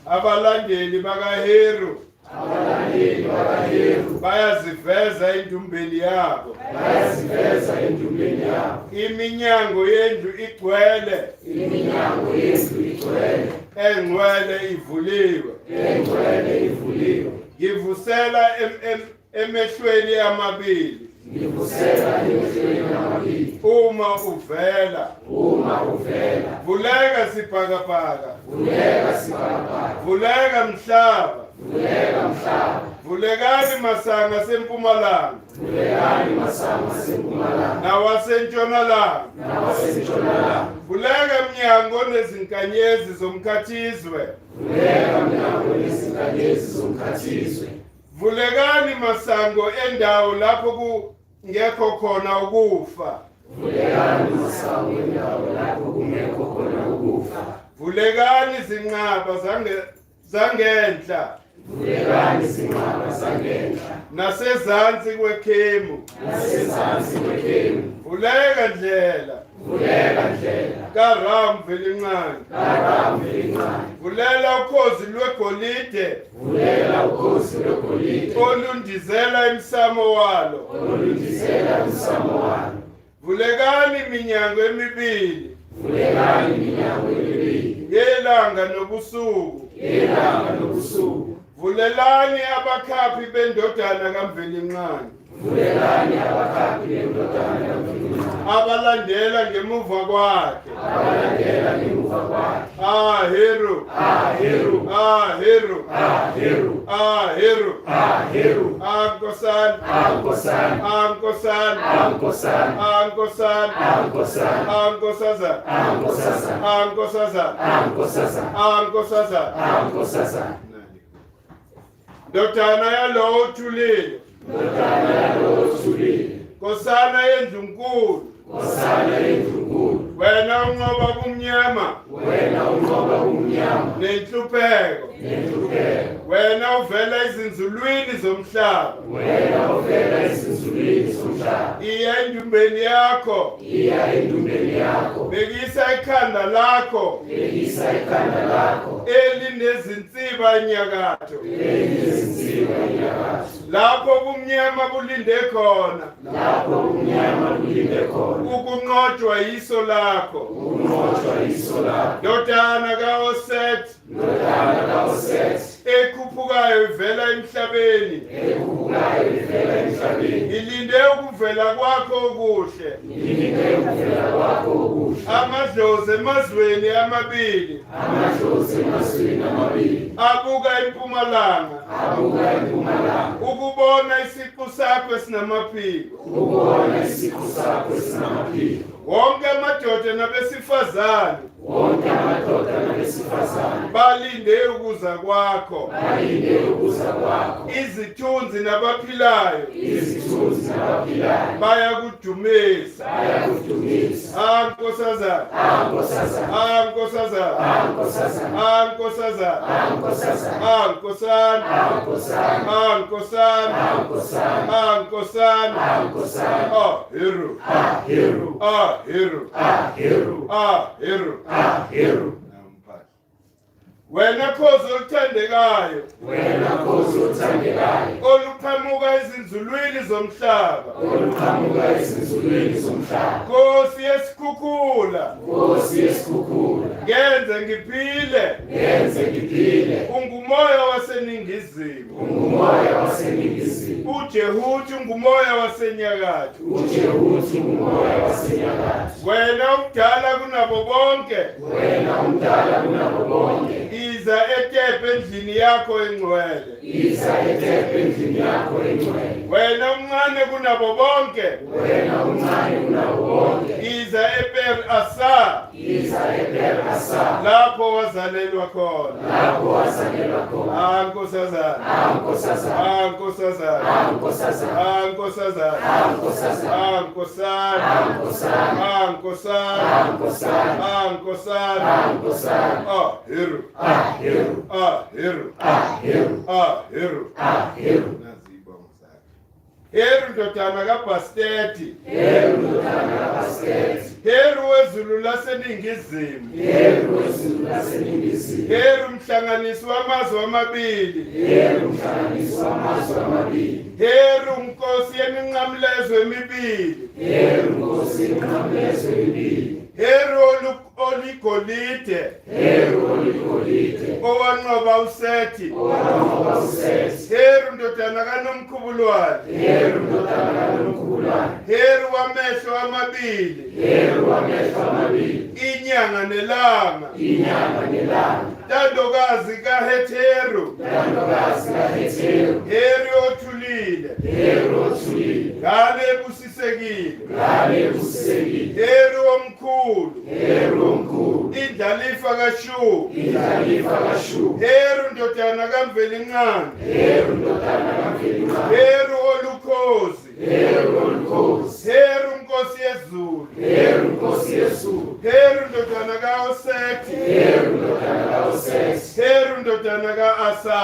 Abalandeli baka Heru bayaziveza endumbeni yabo. Iminyango yendlu igcwele. Engcwele ivuliwe. Ngivusela emehlweni amabili. Uma uvela. Vuleka sibhakabhaka. Vuleka mhlaba. Vulekani masanga sempumalanga. Nawasentshonalanga. Vuleka mnyango nezinkanyezi zomkhathizwe. Vulekani masango endawo lapho kungekho khona ukufa. Vulekani zinqaba zangenhla. Nasezansi kwekhemu. Vuleka ndlela. Karam velincane. Vulela ukhozi lwegolide. Olundizela emsamo walo. Vulekani minyango emibili. Ngelanga nobusuku. Vulelani abakhaphi bendodana kaMvelincane. Abalandela ngemuva kwakhe. Heru. Dotana yalo uthulile. Nkosana yendlunkulu. Wena unqoba kumnyama. Nenhlupheko. Wena uvela izinzulwini zomhlaba. Iya endumbeni yakho. Bekisa ikhanda lakho. Elinezinsiba nyakatho. Lapho kumnyama kulinde khona. Ukunqotshwa yiso lakho. Dodana kaOset. Ekhuphukayo ivela emhlabeni. Ilinde ukuvela kwakho okuhle. Amadlozi emazweni amabili. Abuka empumalanga. Ukubona isiqu sakho esinamaphiko. Wonke amadoda nabesifazane. Balinde ukuza kwakho. Izithunzi nabaphilayo. Bayakudumisa. Nkosazana. Heru. Wena khozi oluthandekayo. Oluqhamuka ezinzulwini zomhlaba. Nkosi yesikhukhula. Ngenze ngiphile. Ungumoya waseningizimu. uJehuthi ungumoya wasenyakatho. Wena umdala kunabo bonke. Iza eTepe endlini yakho engcwele. Wena umncane kunabo bonke. Iza ePer Asa. Lapho wazalelwa khona. Ankosazana. Heru. Heru ndodana kaBhasteti. Heru wezulu laseningizimu. Heru mhlanganisi wamazwe amabili. Heru nkosi yeminqamlezo emibili. Heru oligolide. Owanqoba uSethi. Heru ndodana kaNomkhubulwane. Heru wamehlo amabili. Inyanga nelanga. Tandokazi kaHeru. Heru othulile. Ngale busisekile. Heru omkhulu. Indlalifa kaShu. Heru ndodana kaMvelinqane. Heru olukhozi. Heru nkosi yezulu. Heru ndodana kaOsethi. Heru ndodana kaAsa.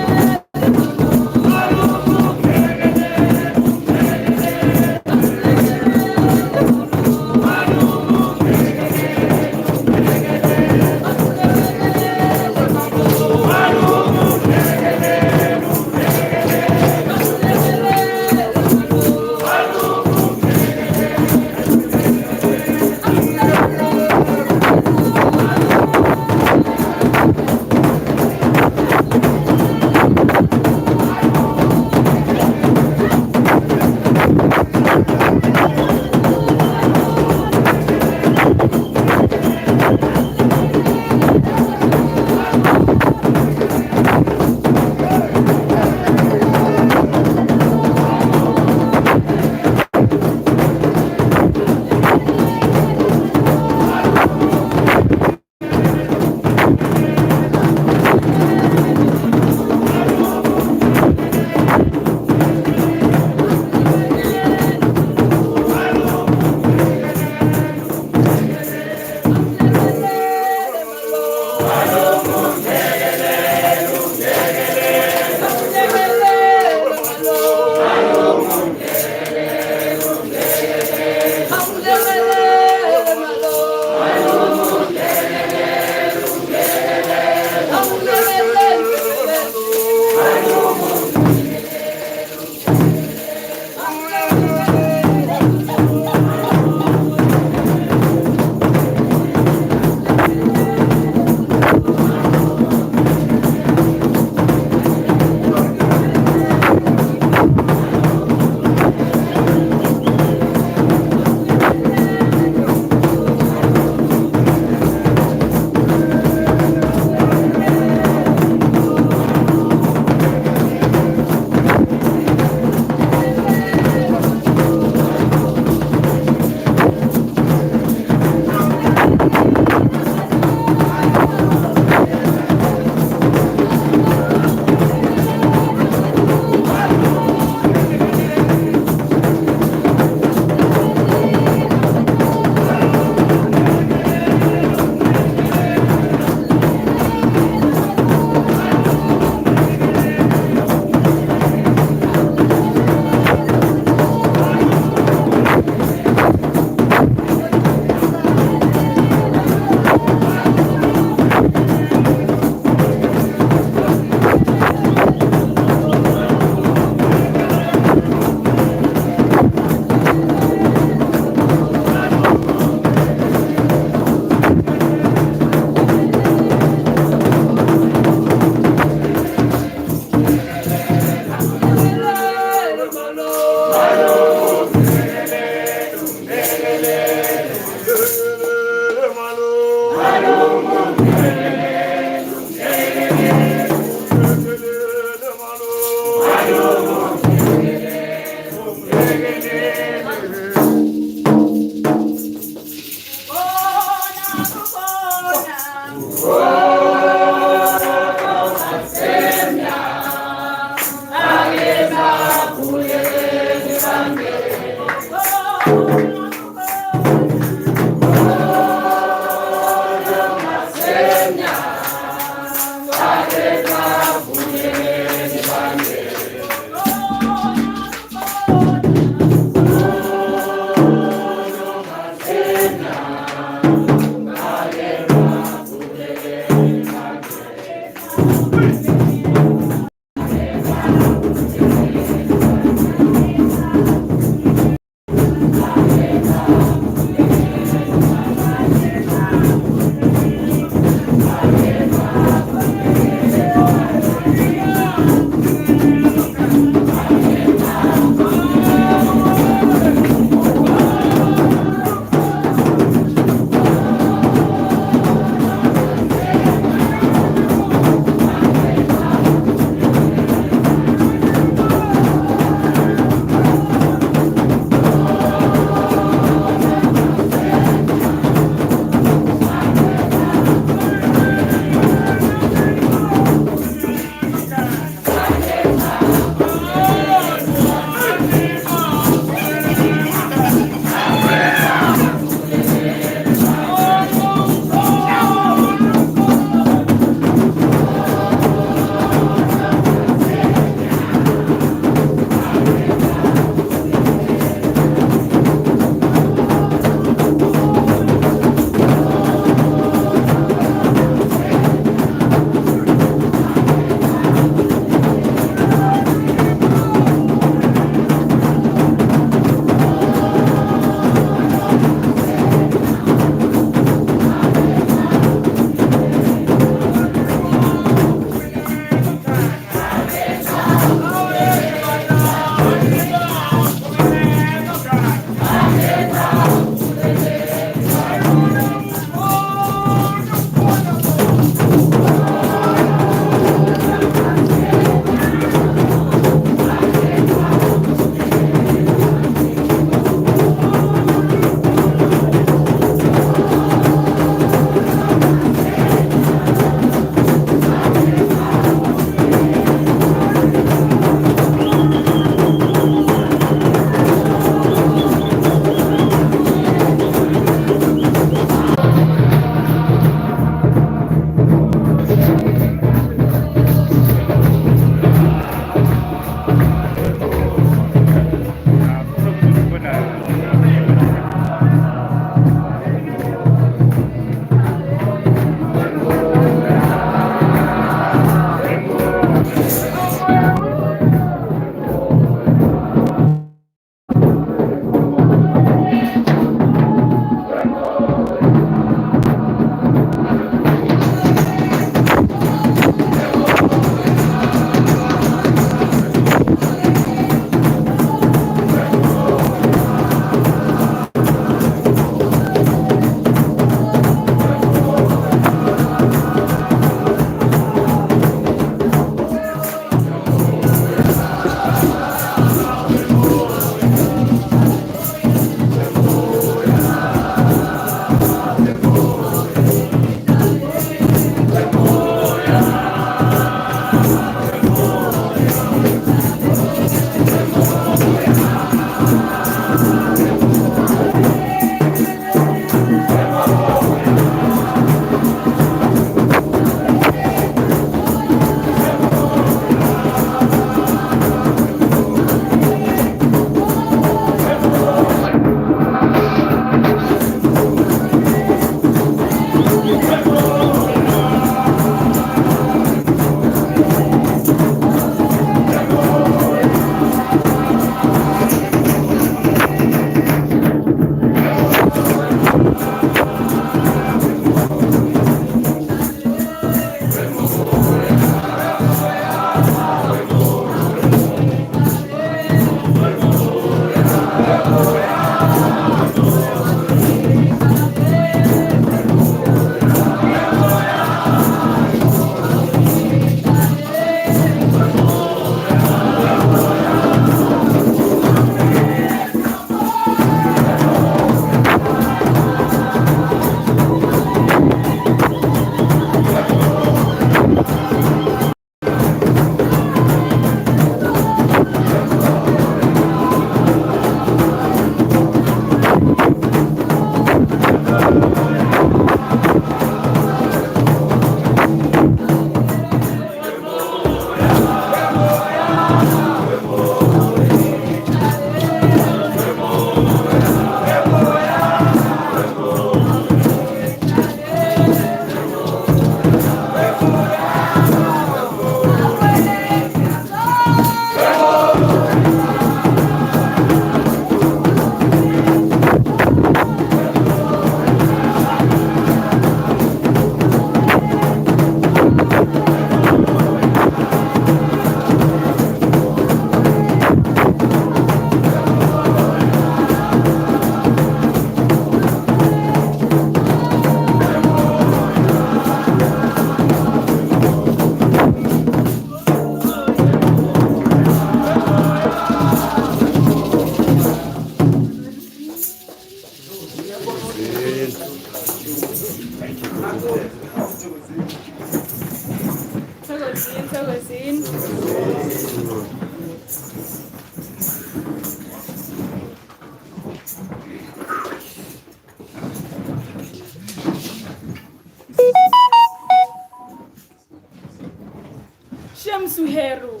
Shamsu Heru,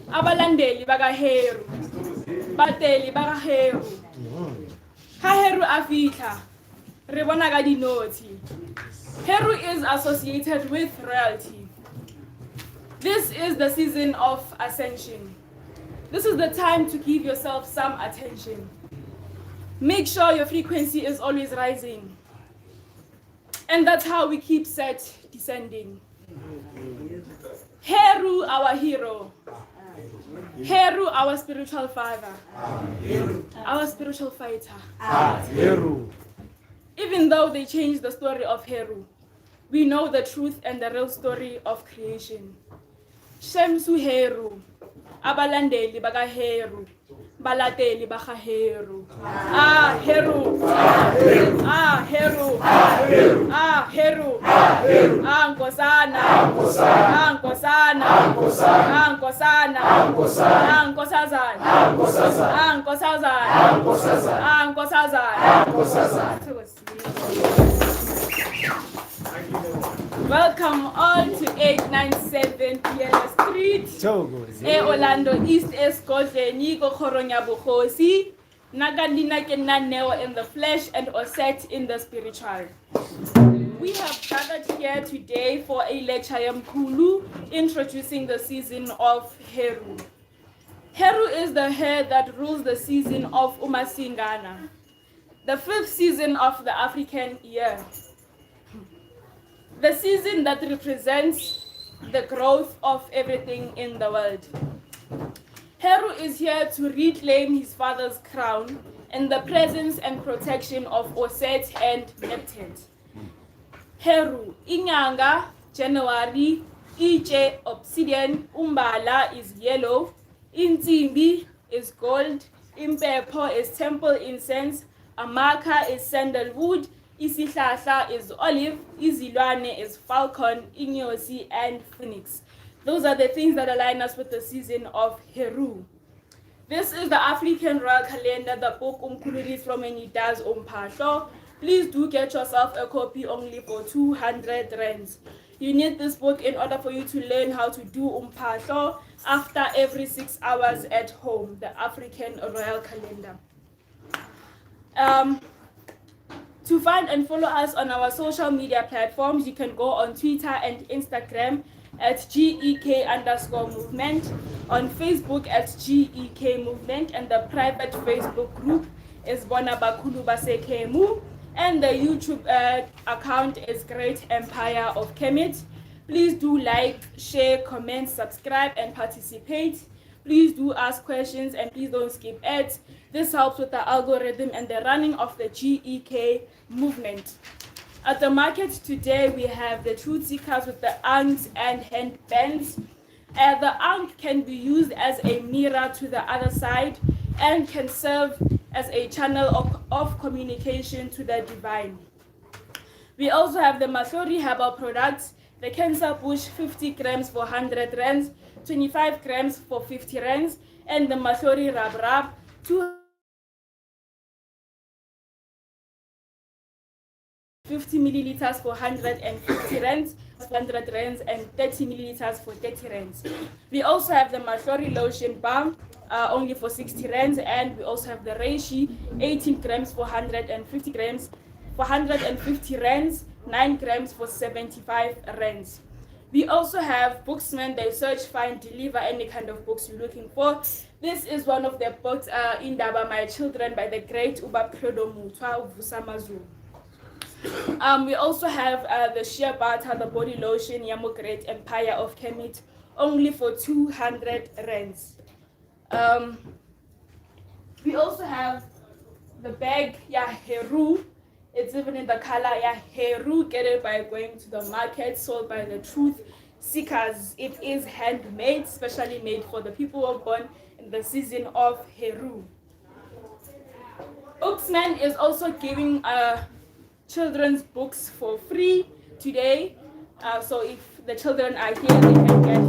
abalandeli baka Heru, bateli baka Heru. Ha Heru afika, re bona ka dinoti. Heru is associated with royalty. This is the season of Ascension. This is the time to give yourself some attention. Make sure your frequency is always rising. And that's how we keep set descending. Heru, our hero. Heru, our spiritual father. Our spiritual fighter. Heru. Even though they changed the story of Heru, we know the truth and the real story of creation. Shamsu Heru, abalandeli baka Heru, balateli baka Heru. Heru. Heru. Heru. Nkosana. Nkosana. Nkosana. Welcome all to 897 PLS Street, Orlando East Eskodleni, Kokhoronya Bukhosi, Nagalina Kenaneo in the flesh and Osset in the spiritual. We have gathered here today for a lecture Yamkulu introducing the season of Heru. Heru is the heir that rules the season of Umasingana, the 5th season of the African year. The season that represents the growth of everything in the world. Heru is here to reclaim his father's crown in the presence and protection of Osset and Neptet. Heru, Inyanga, January, Iche, Obsidian, Umbala is yellow, Intimbi is gold, Impepo is temple incense, Amaka is sandalwood, Isihlahla is olive, Izilwane is falcon, Inyosi and phoenix. Those are the things that align us with the season of Heru. This is the African royal calendar, the book reads from and it does Umpahlo. Please do get yourself a copy only for 200 rands. You need this book in order for you to learn how to do Umpahlo after every 6 hours at home, the African royal calendar. To find and follow us on our social media platforms, you can go on Twitter and Instagram at GEK_movement, on Facebook at GEK Movement, and the private Facebook group is Bona Bakulu Basekemu, and the YouTube account is Great Empire of Kemet. Please do like, share, comment, subscribe, and participate. Please do ask questions and please don't skip ads. This helps with the algorithm and the running of the GEK movement. At the market today, we have the truth seekers with the ankhs and handbands. The ankh can be used as a mirror to the other side and can serve as a channel of communication to the divine. We also have the Mathori herbal products, the Cancer Bush 50 grams for 100 rands, 25 grams for 50 rands, and the Mathori Rab Rab, 250 milliliters for 150 rands, 100 rands, and 30 milliliters for 30 rands. We also have the Mathori lotion balm, only for 60 rands, and we also have the Reishi, 18 grams for 150 grams, for 150 rands, 9 grams for 75 rands. We also have Booksman, they search, find, deliver any kind of books you're looking for. This is one of the books, Indaba My Children by the great Ubakredo Mutwa Vusamazu. We also have the Shea Butter, the body lotion, Yamo Great Empire of Kemet, only for 200 rands. We also have the bag, Heru. It's even in the color, Heru. Get it by going to the market, sold by the truth seekers. It is handmade, specially made for the people who are born in the season of Heru. Booksman is also giving children's books for free today. So if the children are here, they can get.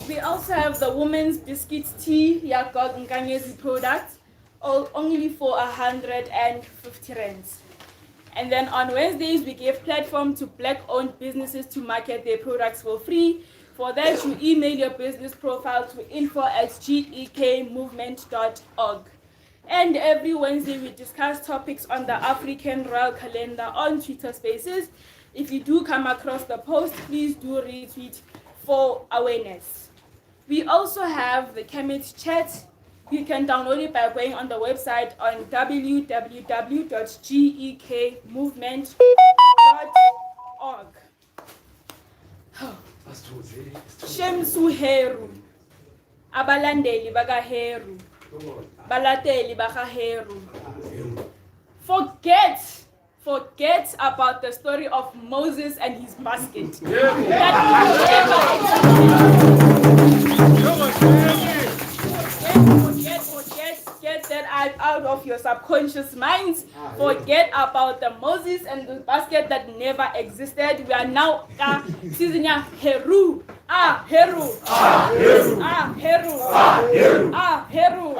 We also have the women's biscuit tea, Yakog Nkanyezi product, only for 150 rands. And then on Wednesdays, we give platform to Black-owned businesses to market their products for free. For that, you email your business profile to info@gekmovement.org. And every Wednesday, we discuss topics on the African Royal Calendar on Twitter Spaces. If you do come across the post, please do retweet for awareness. We also have the Kemet chat. You can download it by going on the website on www.gekmovement.org. Shemsu Heru. Abalandeli baga Heru. Balateli baga Heru. Forget about the story of Moses and his basket. Get that out of your subconscious minds. Forget about the Moses and the basket that never existed. We are now season Heru. Heru. Heru. Heru. Heru. Heru.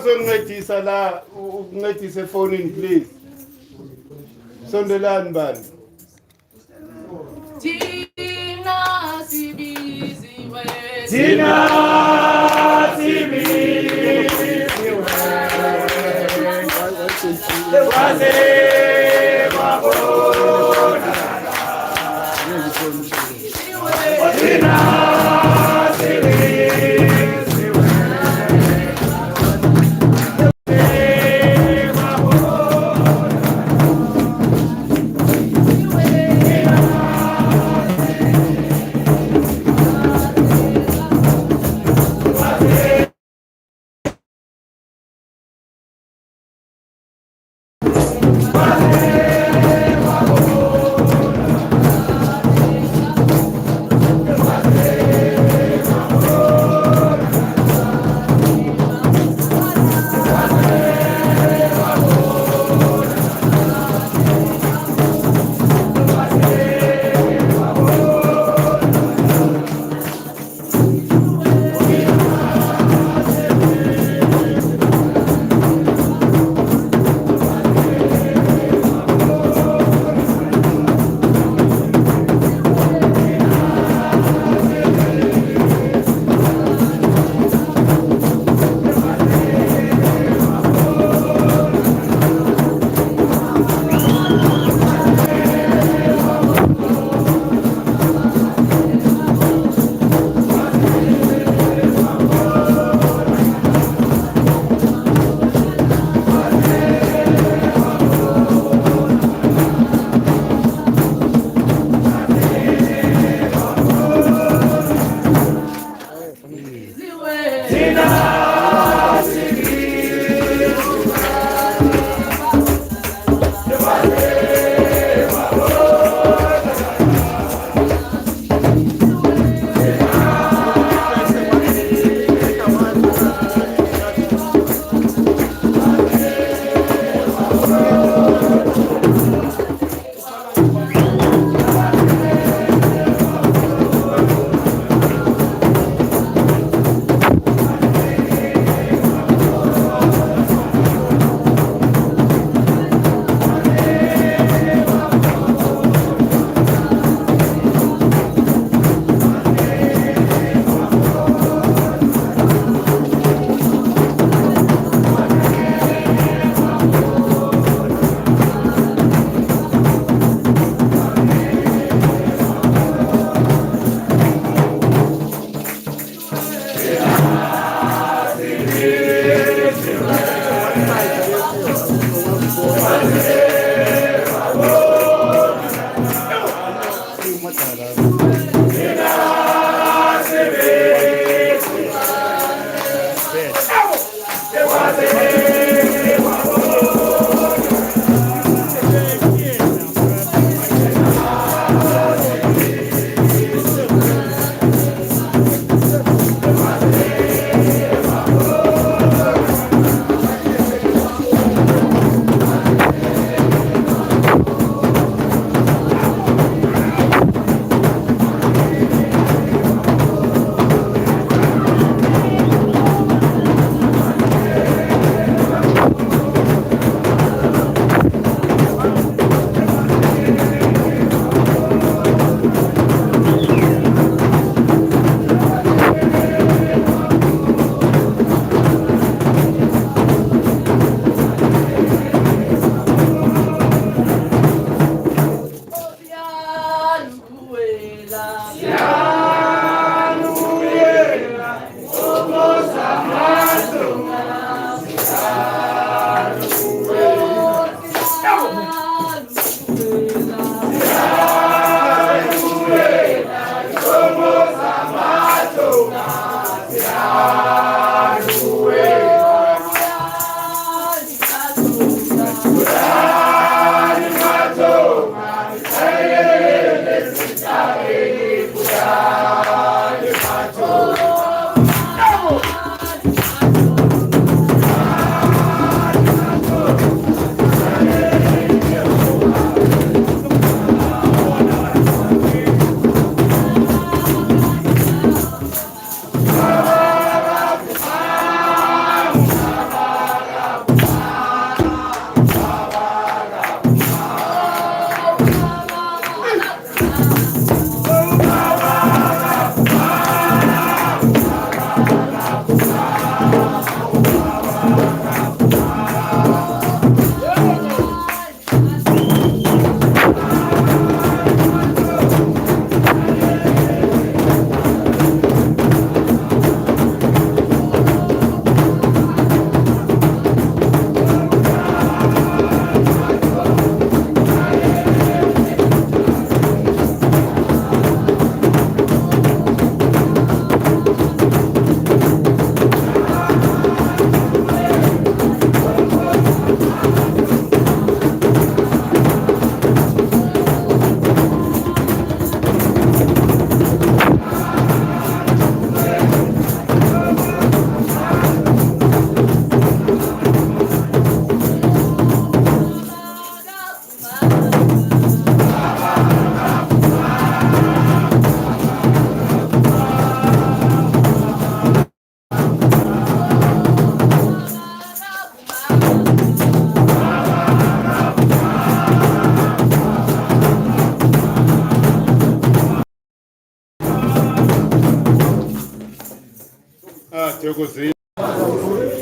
uzoncedisa la ukuncedisa efonini please. Sondelani bani. Thina sibiziwe. Thina sibiziwe. Waze wabona. Thina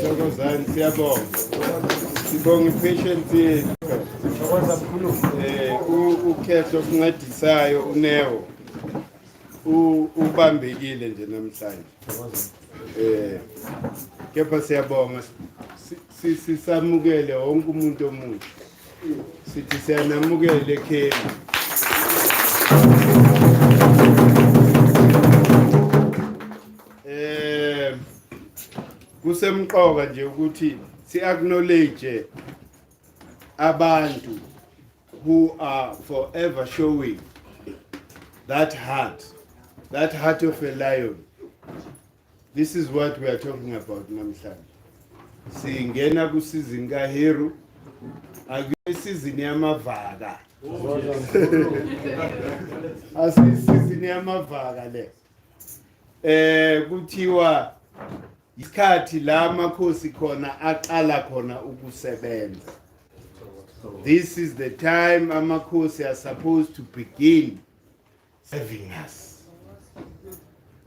Thokozani siyabonga. Sibonga impatience yethu. Ukhetho okuncedisayo uNeo. Ubambekile nje namhlanje. Kepha siyabonga. Sisamukele wonke umuntu omusha. Sithi siyanamukele Heru. Kusemqoka nje ukuthi si-acknowledge abantu who are forever showing that heart of a lion. This is what we are talking about namhlanje. Singena kusizini kaHeru, akusizini yamavaka. Asisizini yamavaka le. Kuthiwa isikhathi la amakhosi khona aqala khona ukusebenza. This is the time amakhosi are supposed to begin serving us.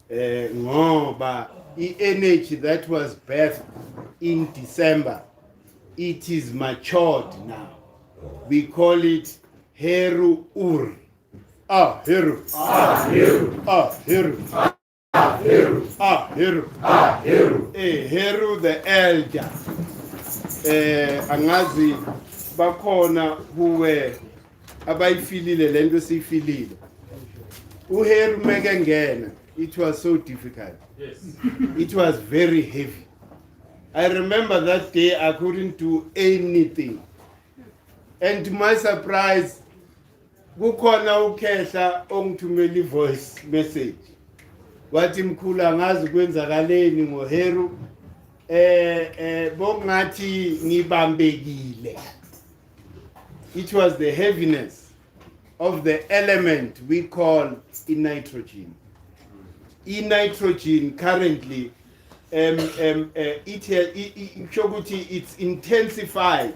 Ngoba energy that was birthed in December, it is matured now. We call it Heru Ur. Heru. Heru. Heru. Heru. Heru. Heru. Heru the elder. Angazi bakhona huwe abayifilile lento siyifilile. Uheru mekengena, it was so difficult. Yes. It was very heavy. I remember that day I couldn't do anything. And to my surprise, kukhona ukhehla ongithumela voice message. Wathi mkhulu angazi kwenzakaleni ngoHeru. Bongathi ngibambekile. It was the heaviness of the element we call nitrogen. Nitrogen currently it's intensified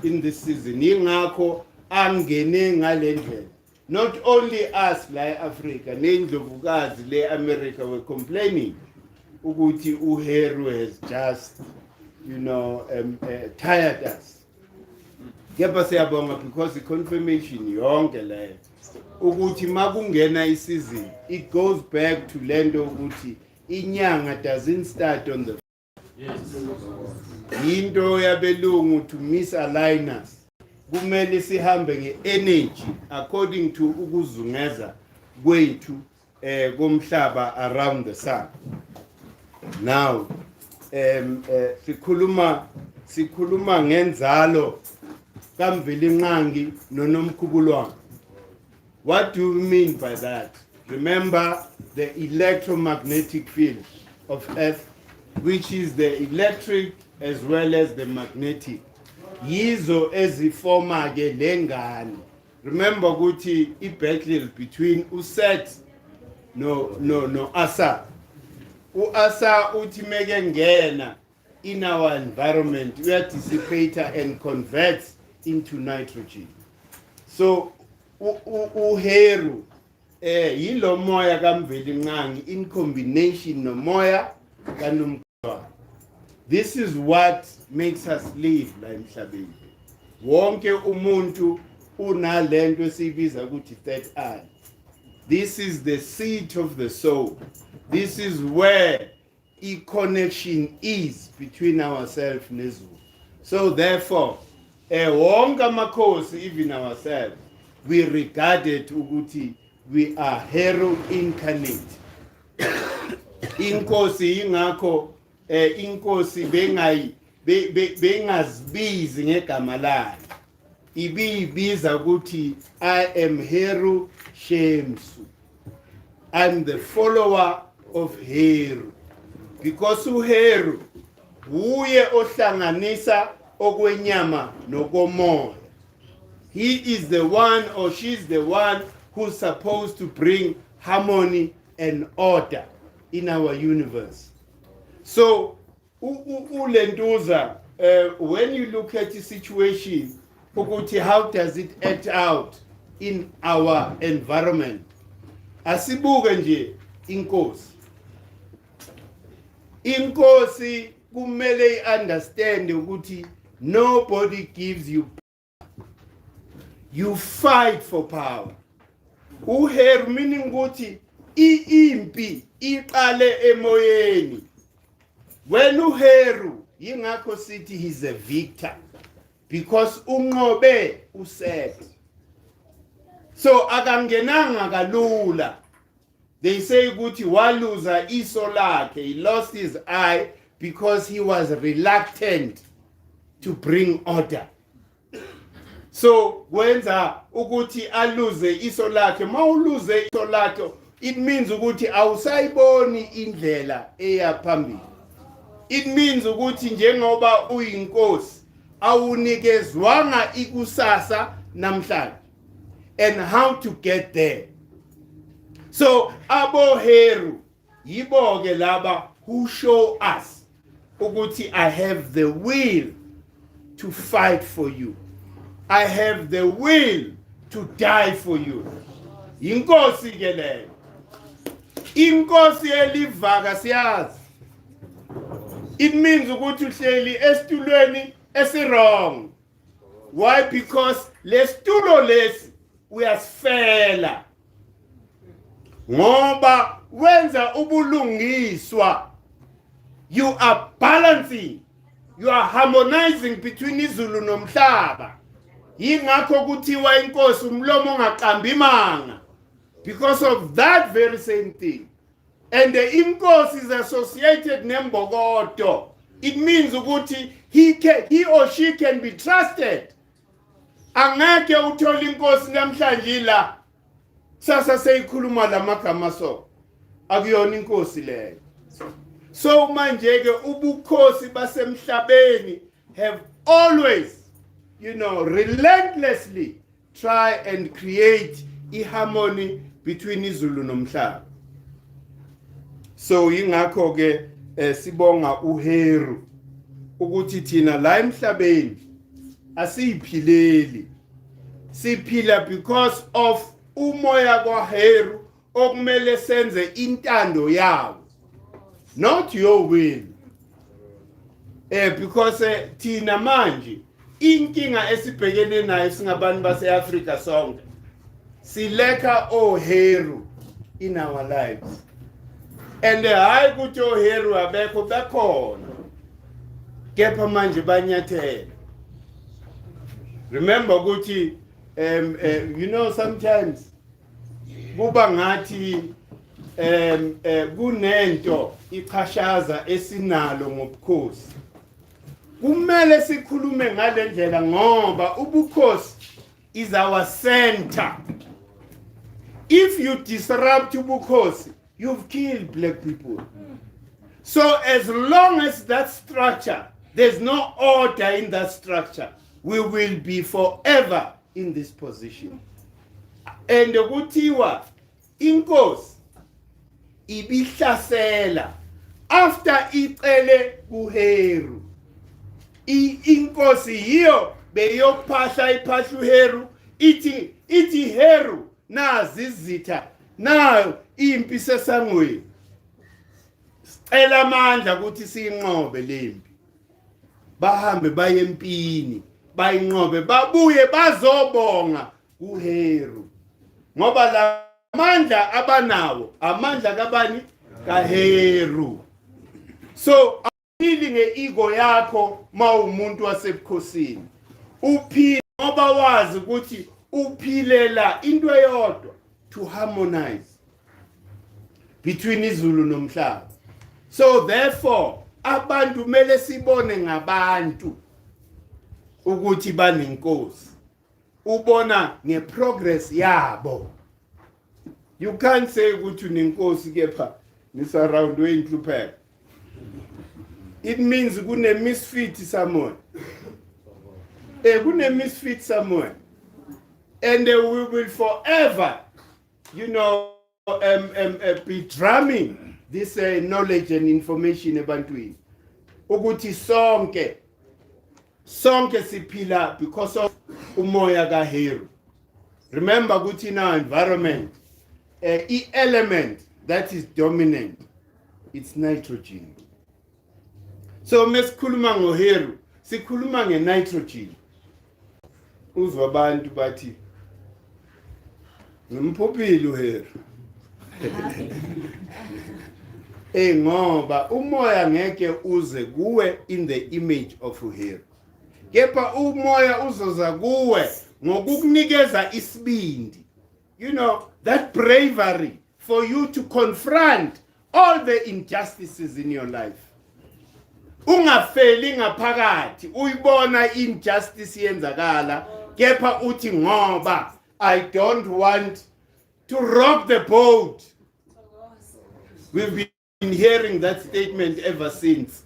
in this season. Ingakho angene ngalendlela. Not only us like Africa, nendlovukazi le America were complaining ukuthi uHeru has just, tired us. Kepha siyabonga because the confirmation yonke le ukuthi makungena isizini, it goes back to lento ukuthi inyanga doesn't start on the into yabelungu to misalign us. Kumele sihambe nge-energy according to ukuzungeza kwethu komhlaba around the sun. Now sikhuluma ngenzalo kamvelinqangi nonomkhubulwana. What do we mean by that? Remember the electromagnetic field of Earth, which is the electric as well as the magnetic. Yizo ezifoma ke lengane. Remember ukuthi i-battle between uSet no Asa. Asa uthi meke ngena in our environment, we are dissipate and converts into nitrogen. So uHeru yilo moya kamvelinqangi in combination nomoya kaNomkhubulwana. This is what makes us live la emhlabeni. Wonke umuntu unalento esibiza ukuthi third eye. This is the seat of the soul. This is where a connection is between ourselves and Nezulu. So therefore, wonke amakhosi, even ourselves, we regarded ukuthi we are Heru incarnate. Inkosi ingakho inkosi bengazibizi ngegama layo. Ibiza ukuthi I am Heru Shemsu. I'm the follower of Heru. Because uHeru uye ohlanganisa okwenyama nokomoya. He is the one or she's the one who's supposed to bring harmony and order in our universe. So, ulentuza, when you look at the situation, how does it act out in our environment? Asibuke nje inkosi. Inkosi kumele understand ukuthi nobody gives you power. You fight for power. Uheru meaning ukuthi impi iqale emoyeni. When uHeru yingakho sithi he's a victor because unqobe uSet. So akangenanga kalula. They say ukuthi waluza iso lakhe, he lost his eye because he was reluctant to bring order. So kwenza ukuthi aluze iso lakhe, mawuluze iso lakhe, it means ukuthi awusayiboni indlela eya phambili. It means ukuthi njengoba uyinkosi awunikezwanga ikusasa namhlanje and how to get there. So abo Heru yibo ke laba who show us ukuthi I have the will to fight for you. I have the will to die for you. Inkosi ke leyo. Inkosi elivaka siyazi. It means ukuthi uhleli esitulweni esirong. Why? Because lesitulo lesi uyasifela. Ngoba wenza ubulungiswa. You are balancing. You are harmonizing between izulu nomhlaba. Yingakho kuthiwa inkosi umlomo ongaqamba imanga. because of that very same thing. And the inkosi is associated nembokodo. It means ukuthi he or she can be trusted. Angeke uthola inkosi namhlanje la sasa seyikhuluma lamagama so. Akuyona inkosi leyo. So manje ke ubukhosi basemhlabeni have always, relentlessly try and create a harmony between izulu nomhlaba. So ingakho ke sibonga uHeru ukuthi thina la emhlabeni asiyiphileli. Siphila because of umoya kwaHeru okumele senze intando yawo, not your will. Because thina manje inkinga esibhekene nayo singabantu base-Afrika sonke sileka oHeru in our lives. And hayi ukuthi oHeru abekho bekhona, kepha manje banyathela. Remember ukuthi sometimes kuba ngathi kunento iqhashaza esinalo ngobukhosi. Kumele sikhulume ngale ndlela ngoba ubukhosi is our center. If you disrupt ubukhosi, you've killed black people. So as long as that structure, there's no order in that structure, we will be forever in this position. And kuthiwa inkosi ibihlasela after icele kuHeru. Inkosi hiyo beyophahla iphahla uHeru ithi Heru nazi izitha nayo impi sesangweni. Cela amandla ukuthi siyinqobe lempi. Bahambe baye empini, bayinqobe, babuye bazobonga uHeru. Ngoba la amandla abanawo, amandla kabani? KaHeru. So awuphili nge-ego yakho mawumuntu wasebukhosini. Uphile ngoba wazi ukuthi uphilela into eyodwa, to harmonize between izulu nomhlaba. So therefore abantu mele sibone ngabantu ukuthi banenkosi. Ubona ngeprogress yabo. You can't say ukuthi unenkosi kepha nisurroundwe inhlupheko. It means kune misfit somewhere. Kune misfit somewhere. And we will forever, be drumming this knowledge and information ebantwini. Ukuthi sonke siphila because of umoya kaHeru. Remember ukuthi in our environment, element that is dominant, it's nitrogen. So mesikhuluma ngoHeru, sikhuluma nge-nitrogen. Uzwa abantu bathi ngimphupile uHeru. Ngoba umoya ngeke uze kuwe in the image of uHeru. Kepha umoya uzoza kuwe ngokukunikeza isibindi. That bravery for you to confront all the injustices in your life. Ungafeli ngaphakathi uyibona injustice yenzakala, kepha uthi ngoba I don't want to rock the boat. We've been hearing that statement ever since.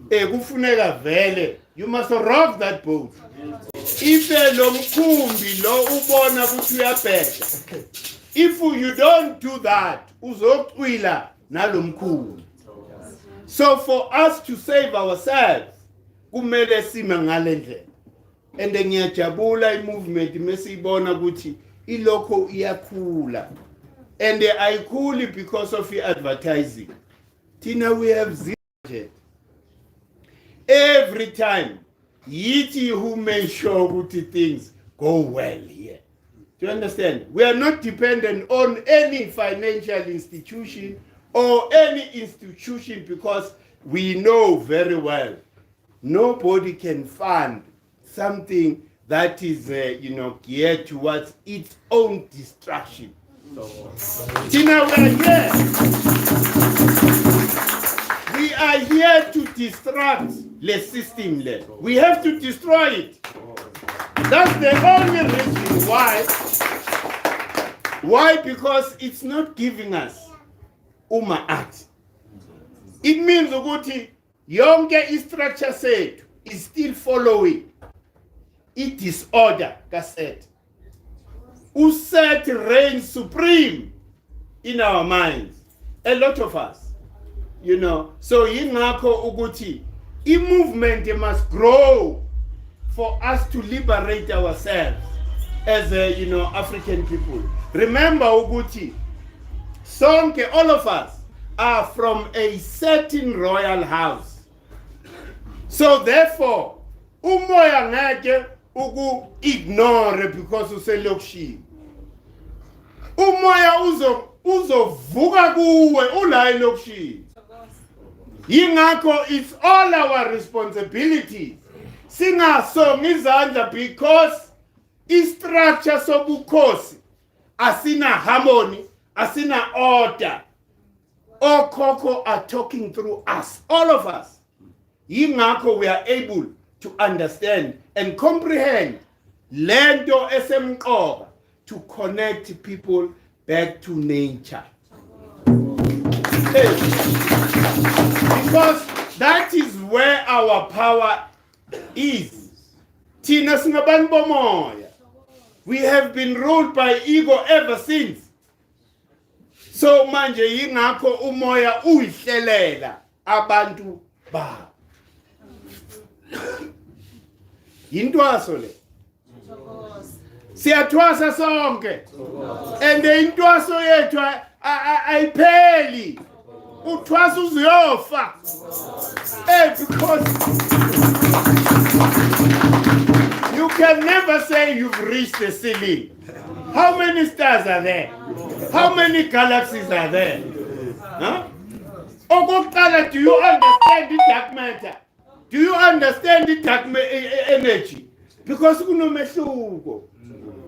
Kufuneka vele, you must rock that boat. If lo mkhumbi lo ubona ukuthi uyabhedla, if you don't do that, uzoqwila nalo mkhumbi. So for us to save ourselves, kumele sime ngale ndlela. And ngiyajabula i-movement mesiyibona ukuthi ilokho iyakhula. And ayikhuli because of advertising. Tina, we have zero. Every time, yithi who make sure ukuthi things go well here. Do you understand? We are not dependent on any financial institution or any institution because we know very well nobody can fund something that is geared towards its own destruction. Tina, we are here to distract the system. We have to destroy it. That's the only reason why. Why? Because it's not giving us art. It means ukuthi yonke structure set is still following. It is order, cassette. Uset reigns supreme in our minds. A lot of us, So yingakho ukuthi movement must grow for us to liberate ourselves as African people. Remember ukuthi sonke, all of us are from a certain royal house. So therefore, umoya ngeke ignore because uselokishini. Umoya uzovuka kuwe ula elokishini. Yingakho it's all our responsibility. Singasonga izandla because istructure sobukhosi asina harmony, asina order. Okhokho are talking through us, all of us. Yingakho we are able to understand and comprehend lento esemqoka to connect people back to nature. Because that is where our power is. Thina singabantu bomoya. We have been ruled by ego ever since. So manje yingakho umoya uyihlelela abantu ba. Yintwaso le. Siyathwasa sonke. And intwaso yethu ayipheli. Uthwasa uziyofa. Because you can never say you've reached the ceiling. How many stars are there? How many galaxies are there? Okokuqala, do you understand the dark matter? Do you understand the dark energy? Because kunomehluko.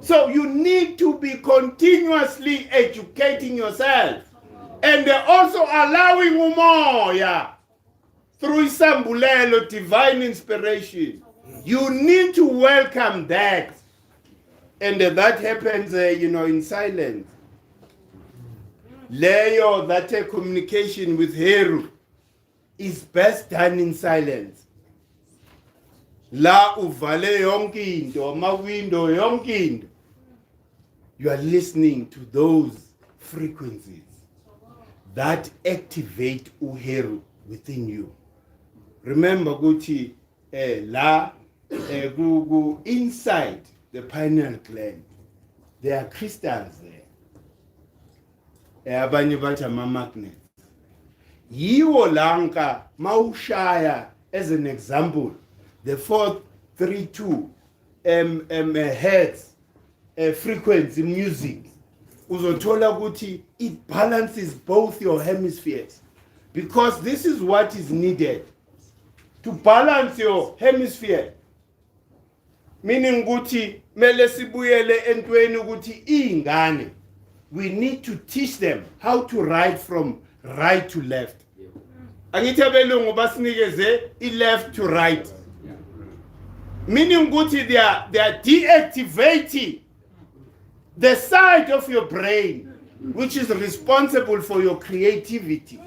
So you need to be continuously educating yourself and also allowing umoya through isambulelo, divine inspiration. You need to welcome that. And that happens, in silence. Leyo, that communication with Heru is best done in silence. La uvale yonkindo, ma window yonkindo. You are listening to those frequencies that activate uHeru within you. Remember, Gucci, inside the pineal gland, there are crystals there. Abanye bathi ama-magnets. Yiwo lanka mawushaya, as an example, the 432 hertz frequency music, uzothola ukuthi it balances both your hemispheres, because this is what is needed to balance your hemisphere. Meaning ukuthi mele sibuyele entweni ukuthi ingane, we need to teach them how to write from right to left. Angithi abelungu basinikeze left to right. Meaning ukuthi they are deactivating the side of your brain which is responsible for your creativity.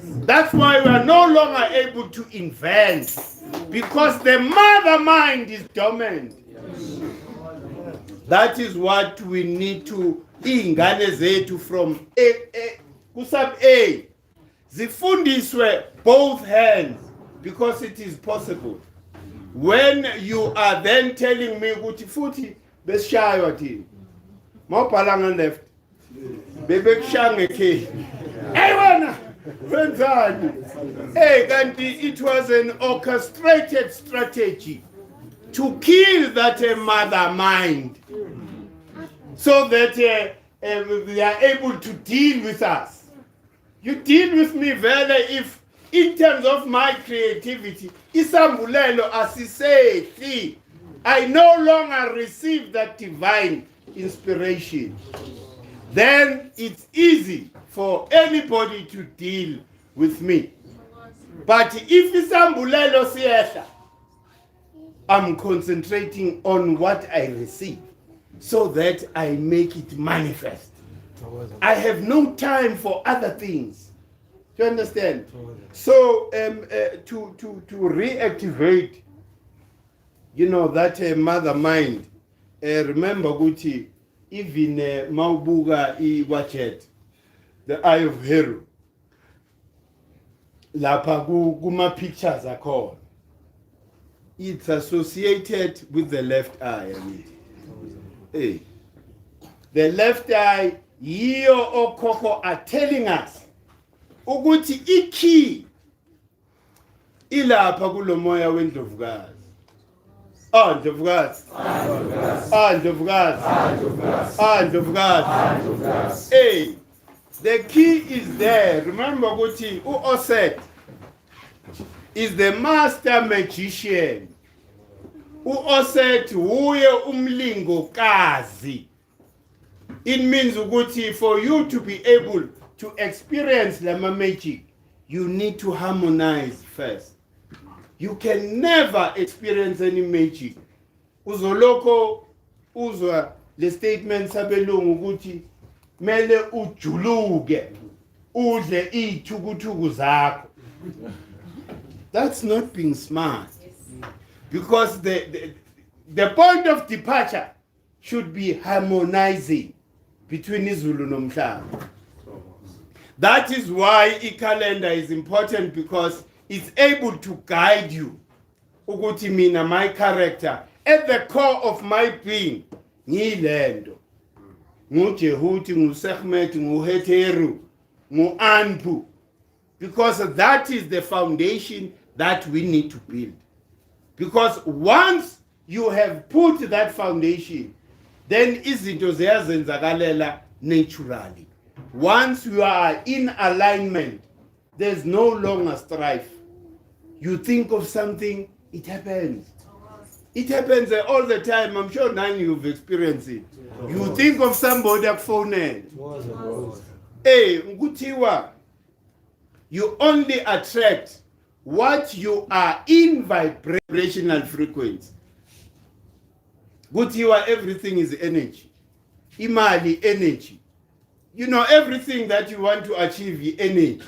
That's why we are no longer able to invent, because the mother mind is dormant. That is what we need to ingane zethu from kusab A zifundiswe both hands, because it is possible. When you are then telling me ukuthi futhi besishaywa thina mawubhala nga left bebekushaya ngekhe, hey wena wenzani? Hey, kanti it was an orchestrated strategy to kill that mother mind, so that they are able to deal with us. You deal with me very if in terms of my creativity, isambulelo asisethi. I no longer receive that divine inspiration. then it's easy for anybody to deal with me. But if isambulelo siyehla, I'm concentrating on what I receive so that I make it manifest. I have no time for other things. Do you understand? So to reactivate, that mother mind, remember Guti, even Maubuga Iwachet, the eye of Heru. Lapha kuma pictures are called. It's associated with the left eye. Hey. The left eye, Yio Okoko are telling us ukuthi iki ilapha kulo moya wendlovukazi. Ndlovukazi. Hey, the key is there. Remember ukuthi uOset is the master magician. uOset uye umlingokazi. It means ukuthi for you to be able to experience Lama magic, you need to harmonize first. You can never experience any magic. Uzoloko uzwa le statement sabelungu ukuthi mele ujuluke udle ithukutuku zakho. That's not being smart. Because the point of departure should be harmonizing between Izulu nomhlaba. That is why a calendar is important, because it's able to guide you. Ukuthi mina, my character, at the core of my being, ngilendo. Ngujehuti, nguSekhmet, nguHeru, nguAnpu. Because that is the foundation that we need to build. Because once you have put that foundation, then izinto ziyazenzakalela naturally. Once you are in alignment, there's no longer strife. You think of something, it happens. It happens all the time. I'm sure none you've experienced it. You think of somebody at phone. Hey, ngutiwa, you only attract what you are in vibrational frequency. Ngutiwa, everything is energy. Imali, energy. Everything that you want to achieve, energy.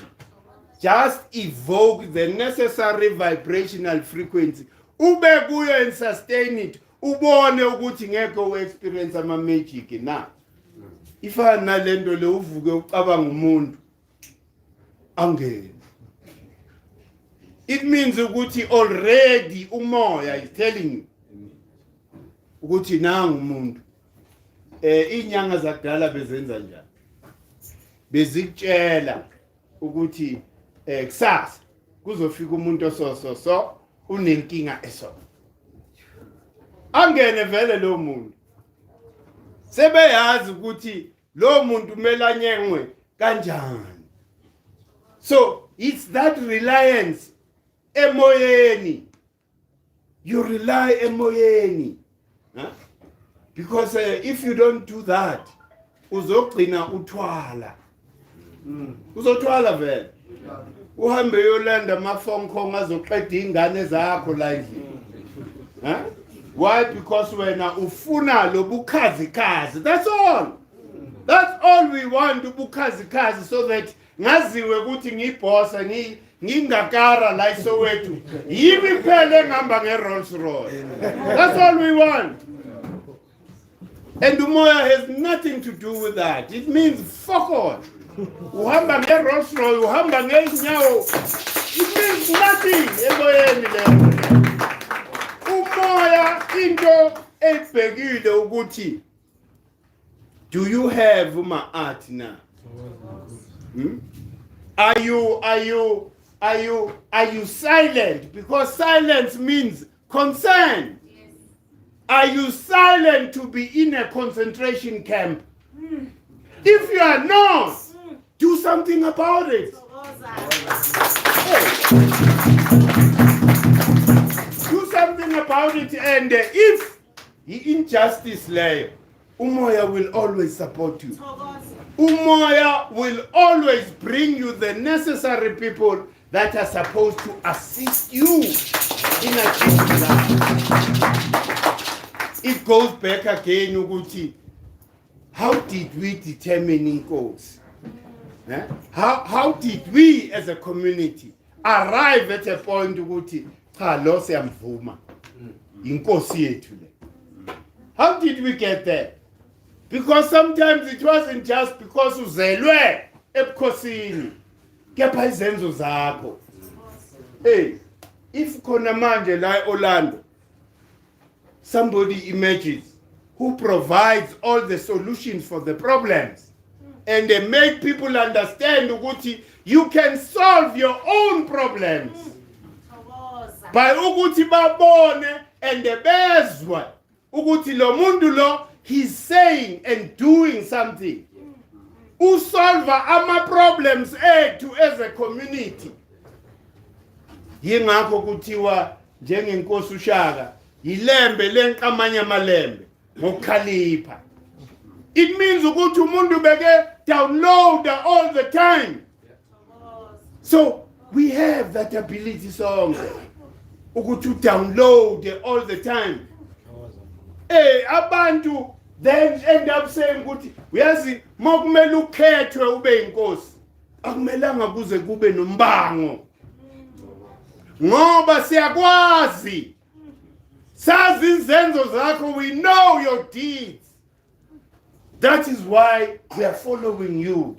Just evoke the necessary vibrational frequency. Ube kuyo and sustain it. Ubone ukuthi ngeke experience ama magic na. Ifana nalento le uvuke ucabanga umuntu angene. It means ukuthi already umoya is telling you ukuthi nangu umuntu. Inyanga zakudala bezenza njani? Bezikutshela ukuthi kusasa kuzofika umuntu so unenkinga eso. Angene vele lo muntu. Sebeyazi ukuthi lo muntu melanyengwe kanjani. So it's that reliance emoyeni. You rely emoyeni. Huh? Because if you don't do that, uzogcina uthwala. Uzotwala vele. Uhambe yolanda ama-phone call azoqeda ingane zakho la endlini. Huh? Why? Because wena ufuna lobukhazikhazi. That's all. That's all we want, ubukhazikhazi, so that ngaziwe ukuthi ngibhosa ngingakara la eSoweto. Yimi phele ngihamba nge-Rolls Royce. That's all we want. And umoya has nothing to do with that. It means fuck all. Uhamba nge-Rolls Royce, uhamba ngenyawo. It means nothing emoyeni leyo. Umoya into ebhekile ukuthi, do you have uma art now? Are you silent? Because silence means concern. Yes. Are you silent to be in a concentration camp? If you are not, do something about it. Do something about it, and if the injustice lay, umoya will always support you. Umoya will always bring you the necessary people that are supposed to assist you in achieving that. It goes back again, Uguti. How did we determine goals? How did we as a community arrive at a point Uguti? How did we get there? Because sometimes it wasn't just because uzelwe ebukhosini. Kepha izenzo zakho. Hey, if khona manje la Orlando, somebody emerges who provides all the solutions for the problems, and they make people understand ukuthi you can solve your own problems by ukuthi babone and bezwe ukuthi lo muntu lo he's saying and doing something. Usolva ama problems ethu as a community. Yingakho kuthiwa njengenkosi uShaka yilembe lenkamanya malembe ngokhalipha. It means ukuthi umuntu beke download all the time. So we have that ability song ukuthi download all the time. Hey, abantu then end up saying ukuthi uyazi mokumele ukhethwe ube inkosi akumelanga kuze kube nombango ngoba siyakwazi sazi izenzo zakho, we know your deeds. That is why we are following you,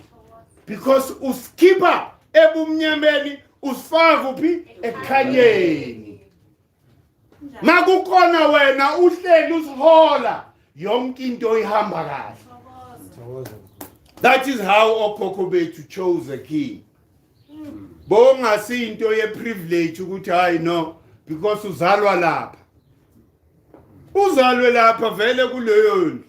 because uskipa ebumnyameni usifaka kuphi ekhanyeni. Makukhona wena uhleli usihola yonke into ihamba kahle. That is how okhokho bethu chose a king. Bongasi into ye privilege ukuthi hayi no because uzalwa lapha. Uzalwe lapha vele kuleyo ndlu.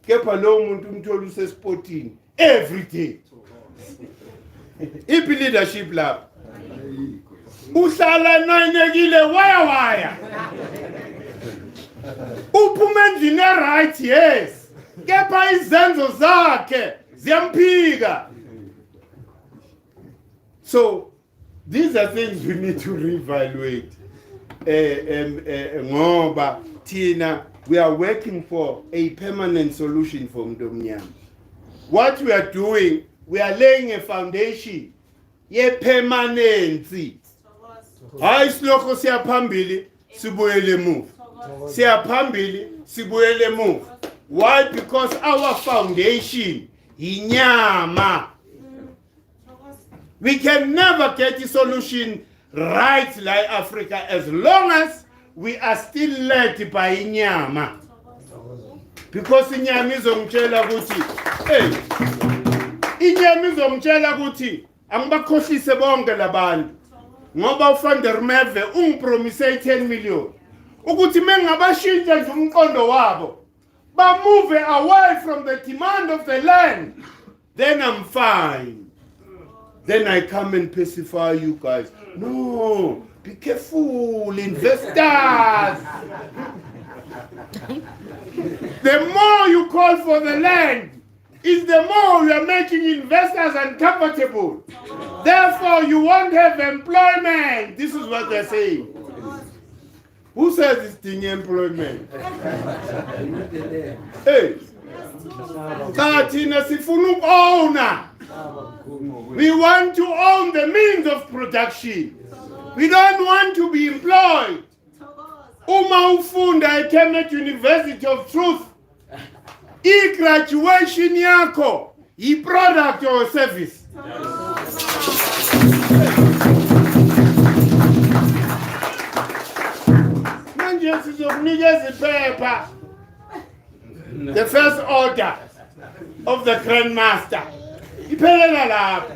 Kepha lo muntu umthola usesportini every day. Ipi leadership lapha. Uhlala nanyekile waya. Uphuma endlini right, yes. Kepha izenzo zakhe ziyamphika. So these are things we need to reevaluate. Ngoba Tina, we are working for a permanent solution for Mdomnyama. What we are doing, we are laying a foundation ye permanency. Hayi silokho siyaphambili sibuyele move. Siyaphambili sibuyele move. Why? Because our foundation inyama. We can never get the solution right like Africa as long as we are still led by inyama. Because inyama izongitshela ukuthi hey, inyama izongitshela ukuthi angibakhohlise bonke labantu ngoba uFan der Merwe ungipromise 10 million ukuthi mengabashintsha nje umqondo wabo ba move away from the demand of the land, then I'm fine. Then I come and pacify you guys. No, be careful, investors. The more you call for the land, is the more you are making investors uncomfortable. Therefore, you won't have employment. This is what they're saying. Who says this thing employment? Hey, Katina sifunu owner. We want to own the means of production. We don't want to be employed. Uma ufunda eKemet University of Truth. I-graduation yakho, i-product or service. Manje sizokunikeza iphepha. The first order of the Grand Master. Iphelela lapha.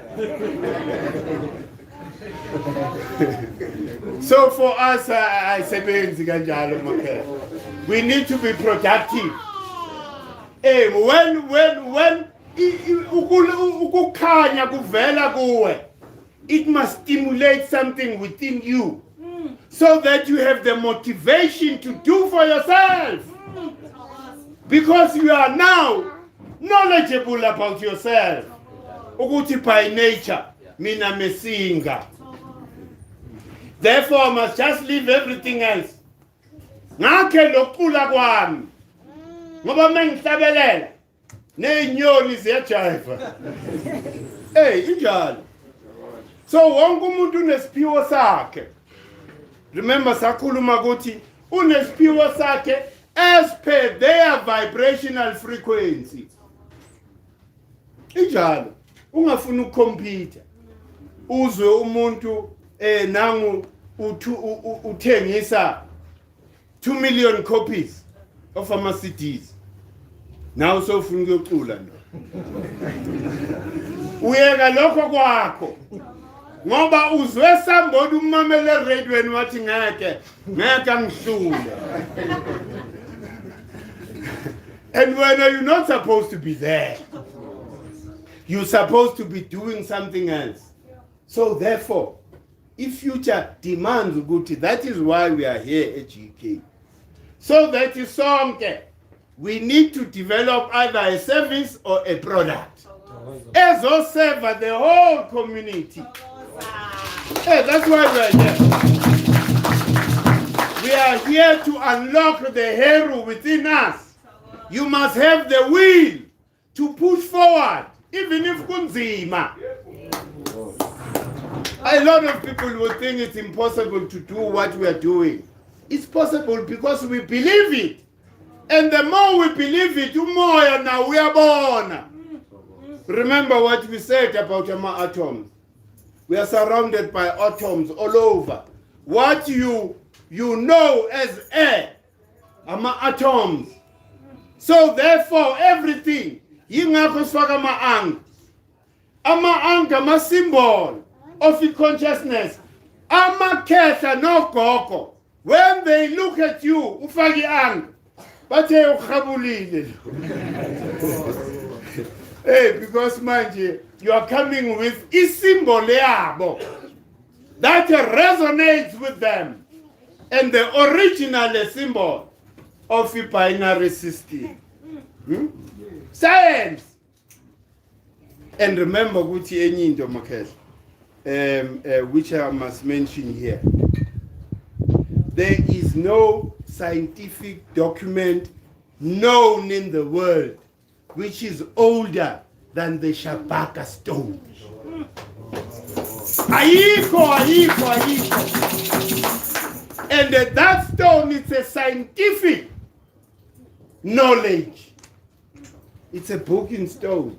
So for us, ayisebenzi kanjalo makhaya. We need to be productive. When ukukhanya kuvela kuwe, it must stimulate something within you, so that you have the motivation to do for yourself. Because you are now knowledgeable about yourself. Ukuthi by nature, mina mesinga. Therefore, I must just leave everything else. Ngakhe lokucula kwami. Ngoba mengihlabelela nezinyoni ziyajiva. Injalo. So wonke umuntu unesiphiwo sakhe. Remember sakhuluma ukuthi unesiphiwo sakhe as per their vibrational frequency. Injalo. Ungafuni ukukhompyutha. Uzwe umuntu nangu uthengisa 2 million copies of ama-CDs. Now sofuna ukuyocula ndo. Uyeka lokho kwakho. Ngoba uzwe somebody umamele radioweni wathi ngeke ngihlule. And when you're not supposed to be there, you're supposed to be doing something else. So therefore, if future demands ukuthi, that is why we are here at GK. So that is sonke, we need to develop either a service or a product. Ezo serve the whole community. That's why we are here. We are here to unlock the Heru within us. You must have the will to push forward, even if kunzima. A lot of people will think it's impossible to do what we are doing. It's possible because we believe it. And the more we believe it, the more now we are born. Remember what we said about our atoms. We are surrounded by atoms all over. What you know as air, our atoms. So therefore, everything, ama symbol of the consciousness, ama kesa no koko. When they look at you, ufagi ang, bate ukhabulile. Because manje, you are coming with a symbol yabo that resonates with them, and the original symbol of the binary system. Science. And remember, which I must mention here. There is no scientific document known in the world which is older than the Shabaka stone. Ayiko. And that stone is a scientific knowledge. It's a broken stone.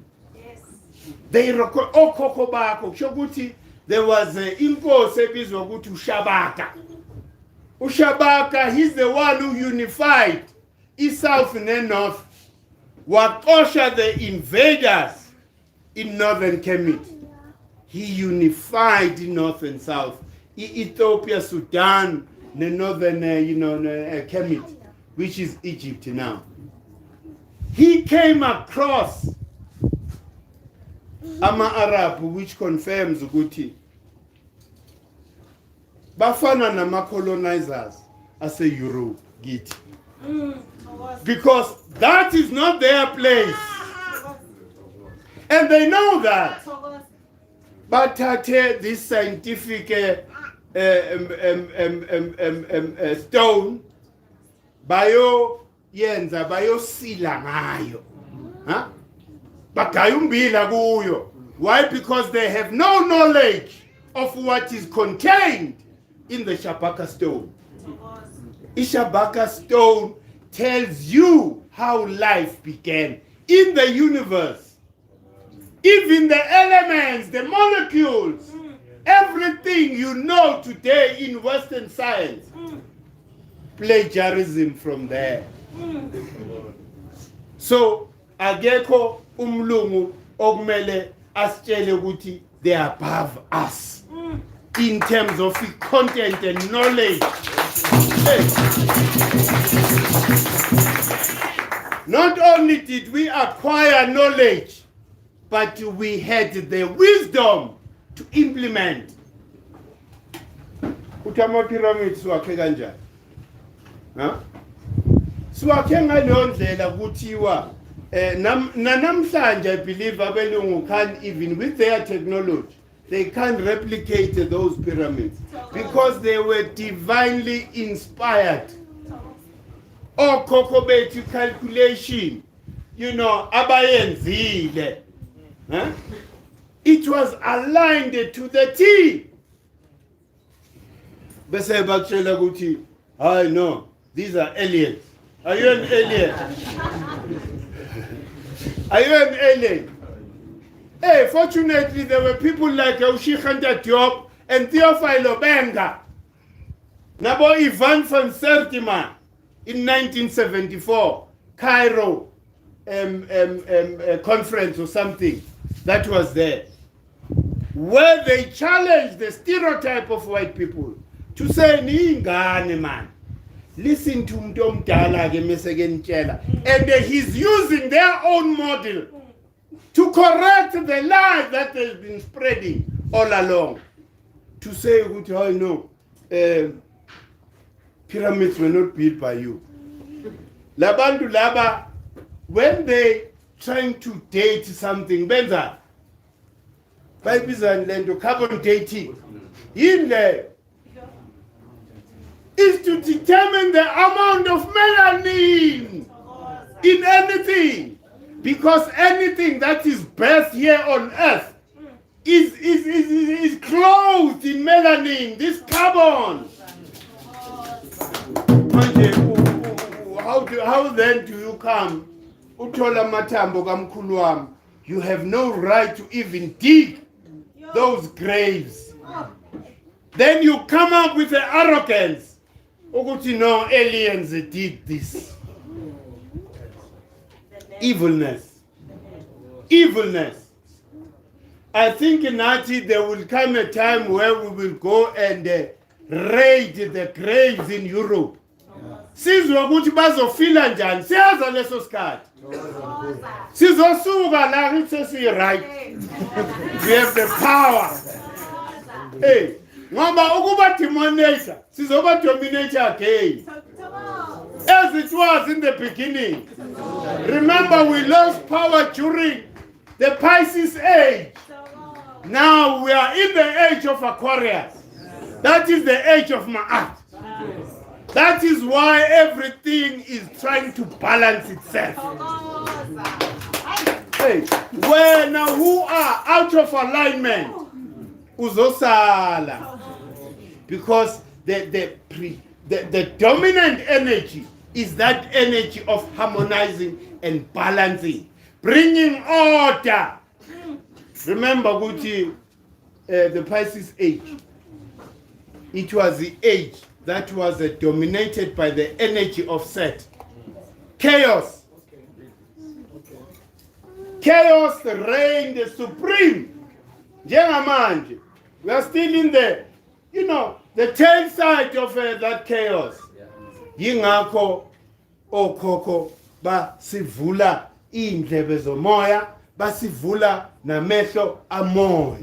They record Kokobako Shoguti. There was an impulse episode to Shabaka. Ushabaka, he's the one who unified East, South, and North. Wakosha the invaders in northern Kemet. He unified North and South. Ethiopia, Sudan, the northern, Kemet, which is Egypt now. He came across Arab, which confirms Guti. Bafana nama colonizers as a Heru git. Because that is not their place. And they know that. But this scientific stone, bio sila ngayo. Bakayumbila kuyo. Why? Because they have no knowledge of what is contained in the Shabaka stone. Shabaka stone tells you how life began in the universe. Even the elements, the molecules, everything you know today in Western science, plagiarism from there. So, ageko umlungu ogmele asitshele ukuthi they are above us in terms of content and knowledge. Not only did we acquire knowledge, but we had the wisdom to implement. Utama pyramid swakhe kanjani? Swakhe ngaleyo ndlela kuthiwa Nanamhlanje, I believe abelungu can't even, with their technology, they can't replicate those pyramids because they were divinely inspired. Or Kokobeti calculation, abayenzile. It was aligned to the T. Bese bakutshela ukuthi, I know, these are aliens. Are you an alien? Are you an alien? Hey, fortunately, there were people like Ushikanta Diop and Theophilo Benga. Nabo Ivan van Sertima in 1974, Cairo conference or something that was there, where they challenged the stereotype of white people to say, Ningane man. Listen to Mdom Dala, and he's using their own model to correct the lie that has been spreading all along. To say, no, pyramids were not built by you. Labandu Laba, when they trying to date something, Benza, by Bizan carbon dating, in there, is to determine the amount of melanin in anything. Because anything that is birthed here on earth is clothed in melanin, this carbon. How then do you come? Utola matambo kamkhulu wami, you have no right to even dig those graves. Then you come up with the arrogance. Ukuthi no, aliens did this. Evilness. I think in Nati there will come a time where we will go and raid the graves in Europe. Sizwa ukuthi bazofila njani, siyaza leso sikhathi. Sizosuka la ngithi right. We have the power. Hey, ngoba ukuba dominator, sizoba dominator again. As it was in the beginning. Remember, we lost power during the Pisces age. Now we are in the age of Aquarius. That is the age of Ma'at. That is why everything is trying to balance itself. Hey, when who are out of alignment, uzosala. Because the dominant energy is that energy of harmonizing and balancing, bringing order. Remember, Guti, the Pisces age. It was the age that was dominated by the energy of Set. Chaos. Chaos reigned supreme. Jengamanje. We are still in the, the tail side of that chaos. Yingako okoko ba sivula indlebe zomoya, ba sivula namehlo amoya,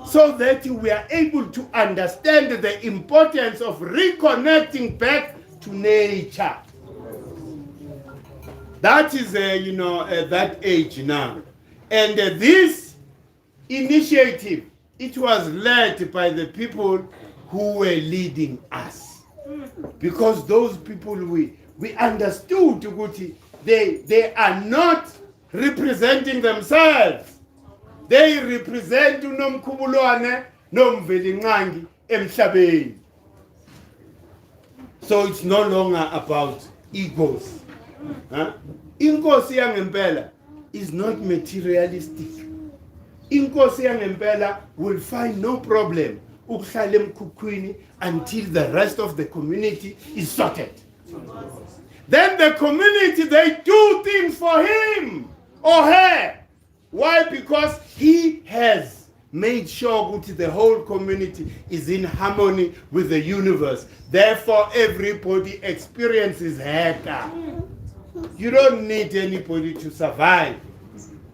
so that we are able to understand the importance of reconnecting back to nature. That is that age now, and this initiative, it was led by the people who were leading us, because those people we understood they are not representing themselves. They represent uNomkhubulwane noMvelinqangi emhlabeni. So it's no longer about egos. Inkosi yangempela is not materialistic. Inkosi yangempela will find no problem ukuhlala emkhukhwini until the rest of the community is sorted. Then the community, they do things for him or her. Why? Because he has made sure that the whole community is in harmony with the universe. Therefore, everybody experiences heka. You don't need anybody to survive.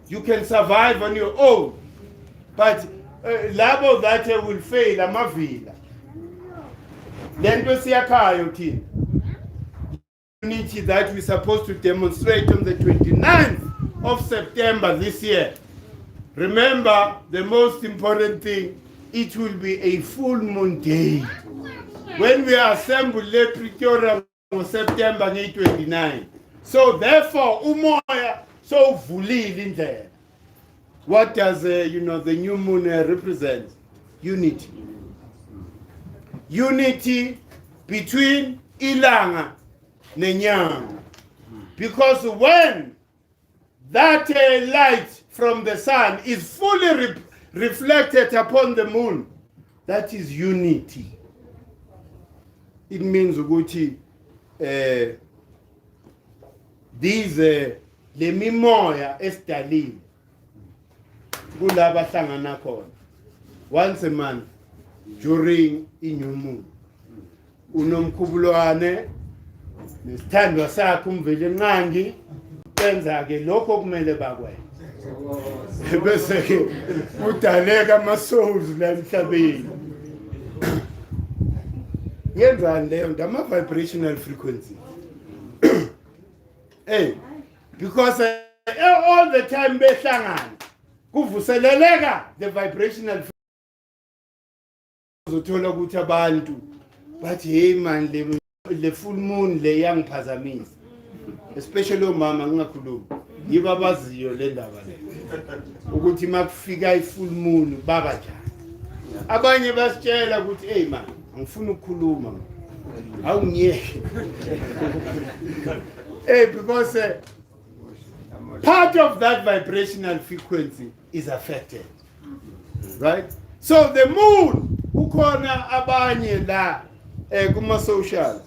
You can survive on your own. But labo that will fail, amavila. Lento siyakhayo thina. Unity that we're supposed to demonstrate on the 29th of September this year, remember the most important thing, it will be a full moon day. When we assemble Le Pretoria on September 29. So therefore, umoya so vulile indlela. What does the new moon represent? Unity. Unity between ilanga nenyanga. Because when that light from the sun is fully reflected upon the moon, that is unity. It means ukuthi these le mimoya esidalile kulaba hlangana khona once a month during i-new moon unomkhubulwane nesithandwa sakhe umveli enqangi benza ke lokho kumele bakwenze bese ke udaleka ama-souls la emhlabeni. Yenzani leyo nto ama-vibrational frequency. Hey, because all the time behlangana kuvuseleleka the vibrational frequency. Uzothola ukuthi abantu bathi hey man le full moon le yangiphazamisa, especially omama ngingakhulumi yibo abaziyo le ndaba le ukuthi makufika i-full moon baba njani. Abanye basitshela ukuthi hey man angifuni ukukhuluma awungiyeke. Hey, because part of that vibrational frequency is affected, right? So the moon ukhona abanye la kuma socials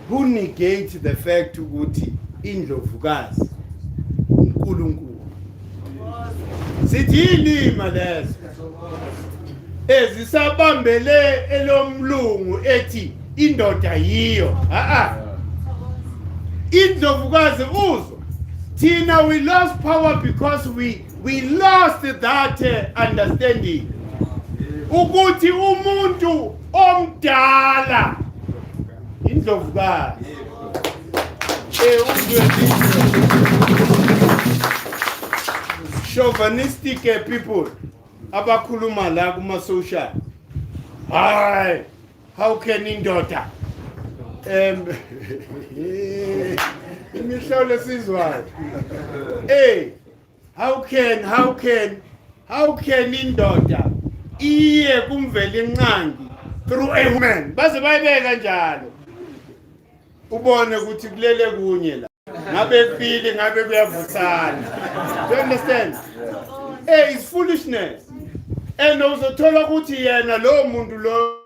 who negate the fact ukuthi indlovukazi uNkulunkulu. Sithi ilima lezo ezisabambele elomlungu ethi indoda yiyo. Indlovukazi uzo thina we lost power because we lost that understanding ukuthi umuntu omdala indlovukazi chauvinistic people abakhuluma la kuma social. Hayi, how can indoda imihlolo sizwayo. Hey, how can indoda iye kumvela enqangi through a woman? Baze bayibeka njalo ubone ukuthi kulele kunye la ngabe kupili ngabe kuyavuthana. Do you understand? Hey, it's foolishness. And uzothola ukuthi yena lo muntu lo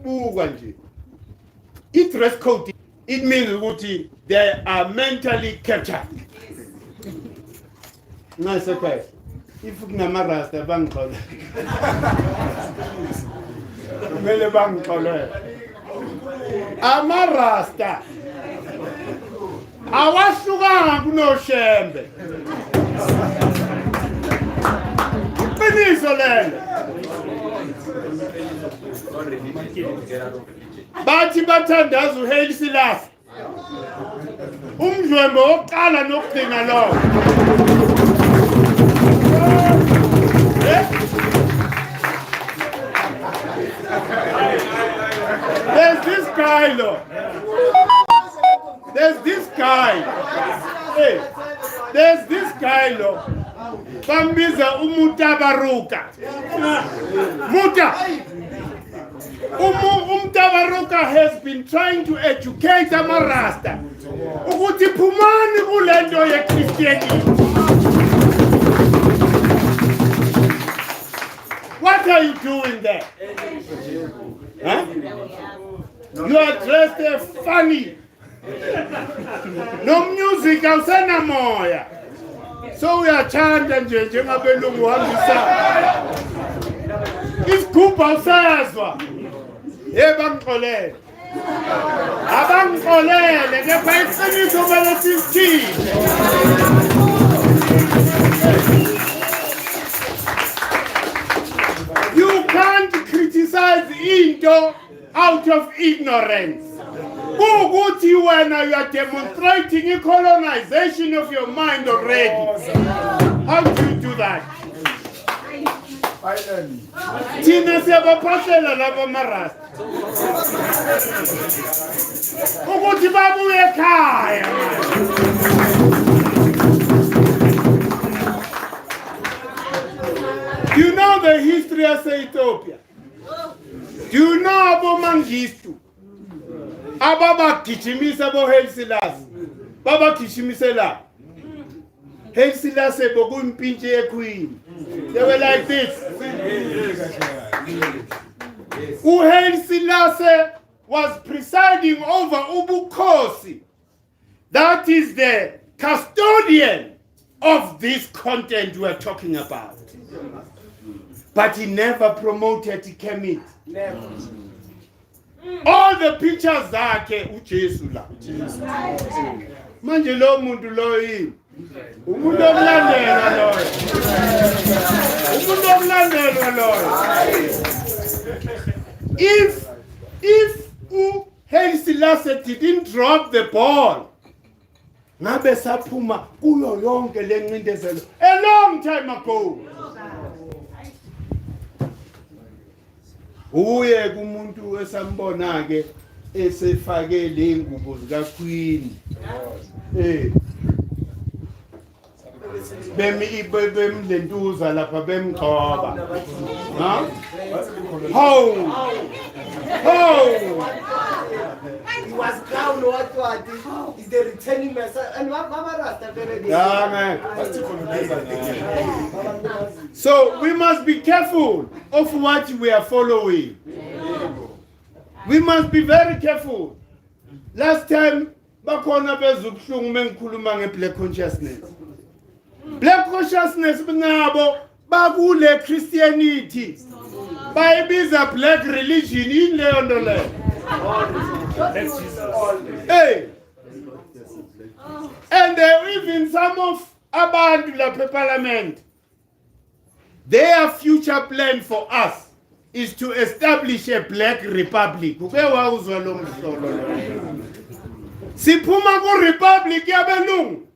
buka nje i-dress code, it means ukuthi they are mentally captured. Ngasekhaya if kunamarasta bangixola kumele bangixolele amarasta awahlukanga kunoshembe. Iqiniso lelo. Bathi bathandaza uHaile Selassie umdlwembe wokuqala nokugcina lo. There's this guy lo. There's this guy. Hey, there's this guy lo. Bambiza umutabaruka. Muta. Umtabaruka has been trying to educate amarasta ukuthi phumani kulento ye Christianity. What are you doing there? Huh? You are dressed funny. No music awusena moya. So uyachanda nje njengabelungu hambisa. Isigubha usezwa. Bangixolele. Abangixolele kepha iqiniso kumele silithile. You can't criticize into out of ignorance. Ukuthi wena you are demonstrating a colonization of your mind already. How do you do that? Thina siyabaphahlela laba marasta. Ukuthi babuye ekhaya. Do you know the history of Ethiopia? Do you know about Mengistu? Ababa Kichimisa bo Haile Selassie. Baba Kichimise la. Haile Selassie bogun pinche queen. They were like this. Haile Selassie was presiding over Ubukosi. That is the custodian of this content we're talking about. But he never promoted Kemit. Never. All the pictures zakhe uJesu la. Manje lo muntu lo yini? Umuntu omlandela lo. Umuntu omlandela lo. If Haile Selassie didn't drop the ball, ngabe saphuma kuyo yonke lencindezelo a long time ago. Uye kumuntu esambona ke esefake lengubo zika Queen. Bemlentuza lapha bemgcoba. Ha? How? He was crowned what? Is the returning message and Mama Rasta very. So we must be careful of what we are following. We must be very careful. Last time bakhona bezubuhlungu mengikhuluma ngeblack consciousness. Black consciousness nabo bakule Christianity. Bayibiza black religion in leyo nto leyo. Hey. And even some of abantu lapha parliament, their future plan for us is to establish a black republic. Siphuma ku republic yabelungu.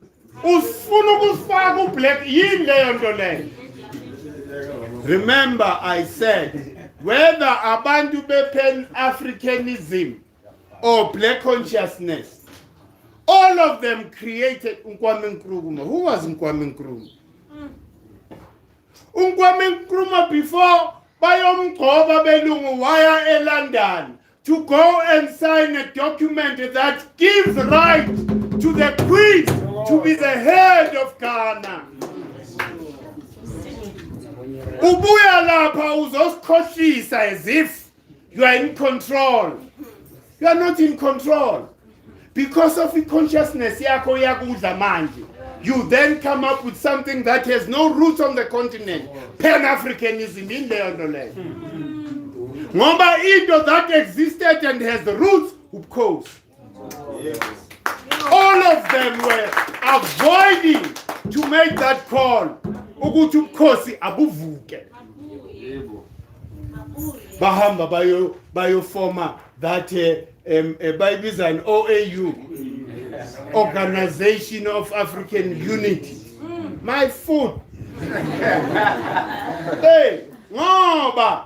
Usifuna ukusifaka u black yini leyo nto leyo. Remember I said whether abantu be Pan-Africanism or black consciousness, all of them created Nkwame Nkrumah. Who was Nkwame Nkrumah? Nkwame Nkrumah before bayomgcoba belungu waya London to go and sign a document that gives right to the queen to be the head of Ghana. Ubuya lapha uzosikhohlisa as if you are in control. You are not in control. Because of the consciousness yakho yakudla manje, you then come up with something that has no roots on the continent. Pan-Africanism in leyo nto leyo. Ngoba into that existed and has the roots, ubukhosi. All of them were avoiding to make that call. Ukuthi ubukhosi abuvuke. Bahamba bayo forma that bayibiza an OAU, Organization of African Unity. My foot. Hey, ngoba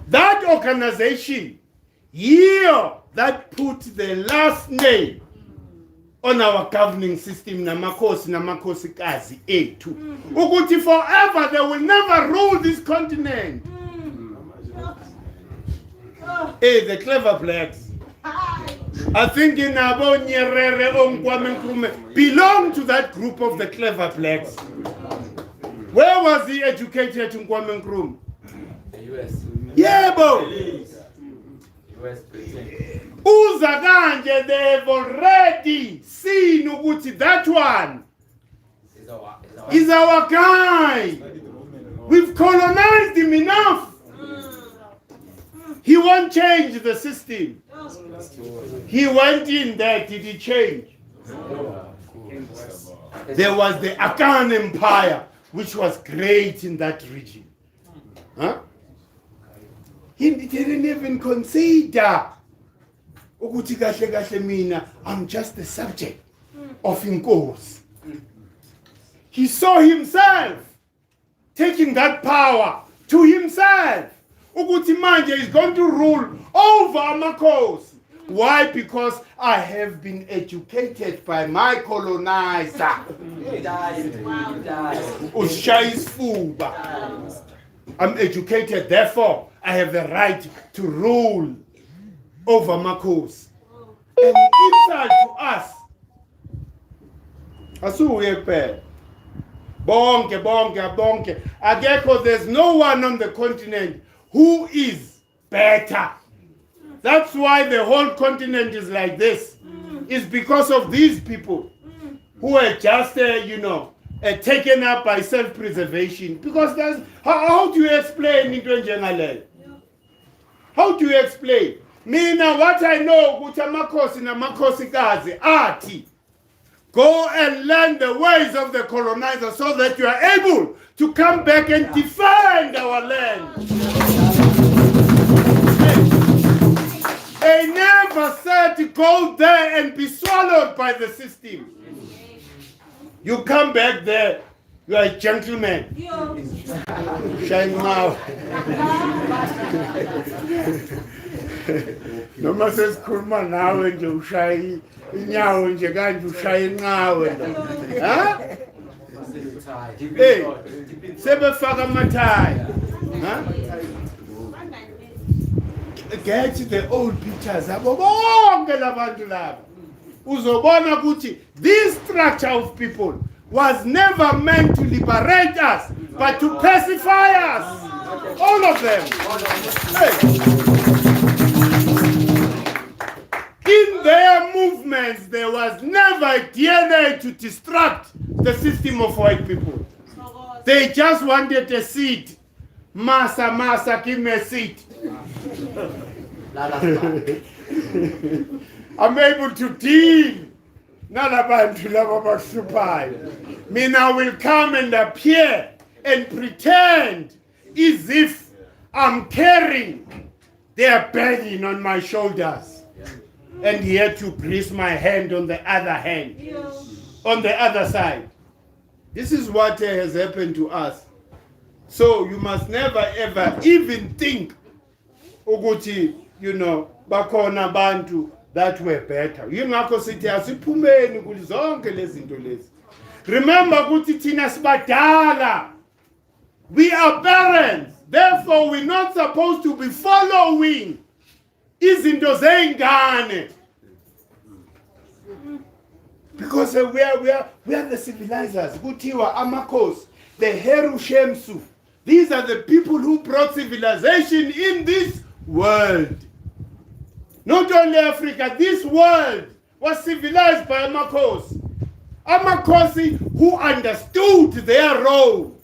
that organization, that put the last name on our governing system, namakosikazi ethu. Ukuthi forever they will never rule this continent. Hey, the clever blacks. I think in Nyerere Nkwame Nkrumah belong to that group of the clever blacks. Where was he educated, Nkwame Nkrumah? The US. Yeah, bo. US president. Uzaganje, they have already seen ukuthi that one is our guy. We've colonized him enough. He won't change the system. He went in there, did he change? There was the Akan Empire, which was great in that region. Huh? He didn't even consider ukuthi kahle kahle mina I'm just the subject of inkosi. He saw himself taking that power to himself. Ukuthi manje is going to rule over amakhosi. Why? Because I have been educated by my colonizer. I'm educated, therefore I have the right to rule over makhosi. And inside to us, bonke. Ageko, there's no one on the continent who is better. That's why the whole continent is like this. It's because of these people who are just, taken up by self-preservation. Because that's how do you explain into Njengalele? How do you explain? Mina, what I know, Makosi na Makosi Gazi, Ati, go and learn the ways of the colonizer so that you are able to come back and defend our land. They never said to go there and be swallowed by the system. You come back there, you are a gentleman. Shine mouth. Noma sesikhuluma nawe nje ushaye inyawo nje kanje ushaye inqawe. Ha? Hey, sebefaka amathaya. Ha? Get the old pictures abo bonke labantu laba. Uzobona ukuthi this structure of people was never meant to liberate us, but to pacify us. All of them. Hey. In their movements, there was never a DNA to destruct the system of white people. They just wanted a seat. Massa, give me a seat. I'm able to deal. Mina will come and appear and pretend as if I'm carrying their burden on my shoulders. And here to place my hand on the other hand, on the other side. This is what has happened to us. So you must never ever even think, ukuthi, bakona bantu that were better. Yingakho sithi asiphumeni kulizonke lezi zinto lezi. Remember ukuthi thina sibadala. We are parents. Therefore we're not supposed to be following izinto zeingane. Because we are the civilizers. Kuthiwa amakhosi, the Heru Shemsu. These are the people who brought civilization in this world. Not only Africa, this world was civilized by Amakhosi. Amakhosi who understood their role.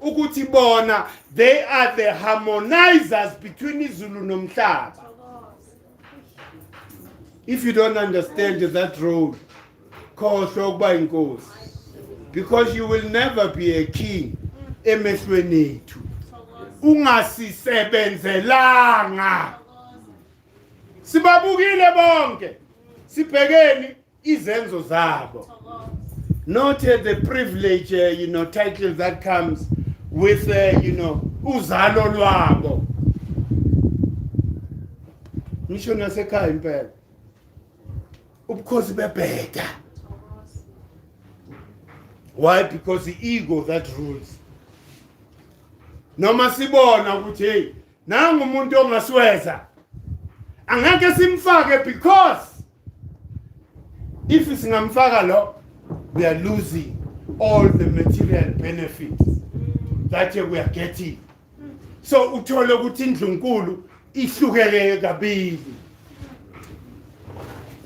Ukuthi bona, they are the harmonizers between Zulu nomhlaba. If you don't understand that role, because you will never be a king emehlweni ethu. Ungasisebenzelanga. Sibabukile bonke. Sibhekeni izenzo zabo. Not the privilege, title that comes with, uzalo lwabo. Ngisho nasekhaya impela. Ubukhosi bebheda. Why? Because the ego that rules. Noma sibona ukuthi hey, nangu umuntu ongasweza. Angeke simfake because if singamfaka lo, we are losing all the material benefits that we are getting. So uthole ukuthi indlunkulu ihlukeke kabili.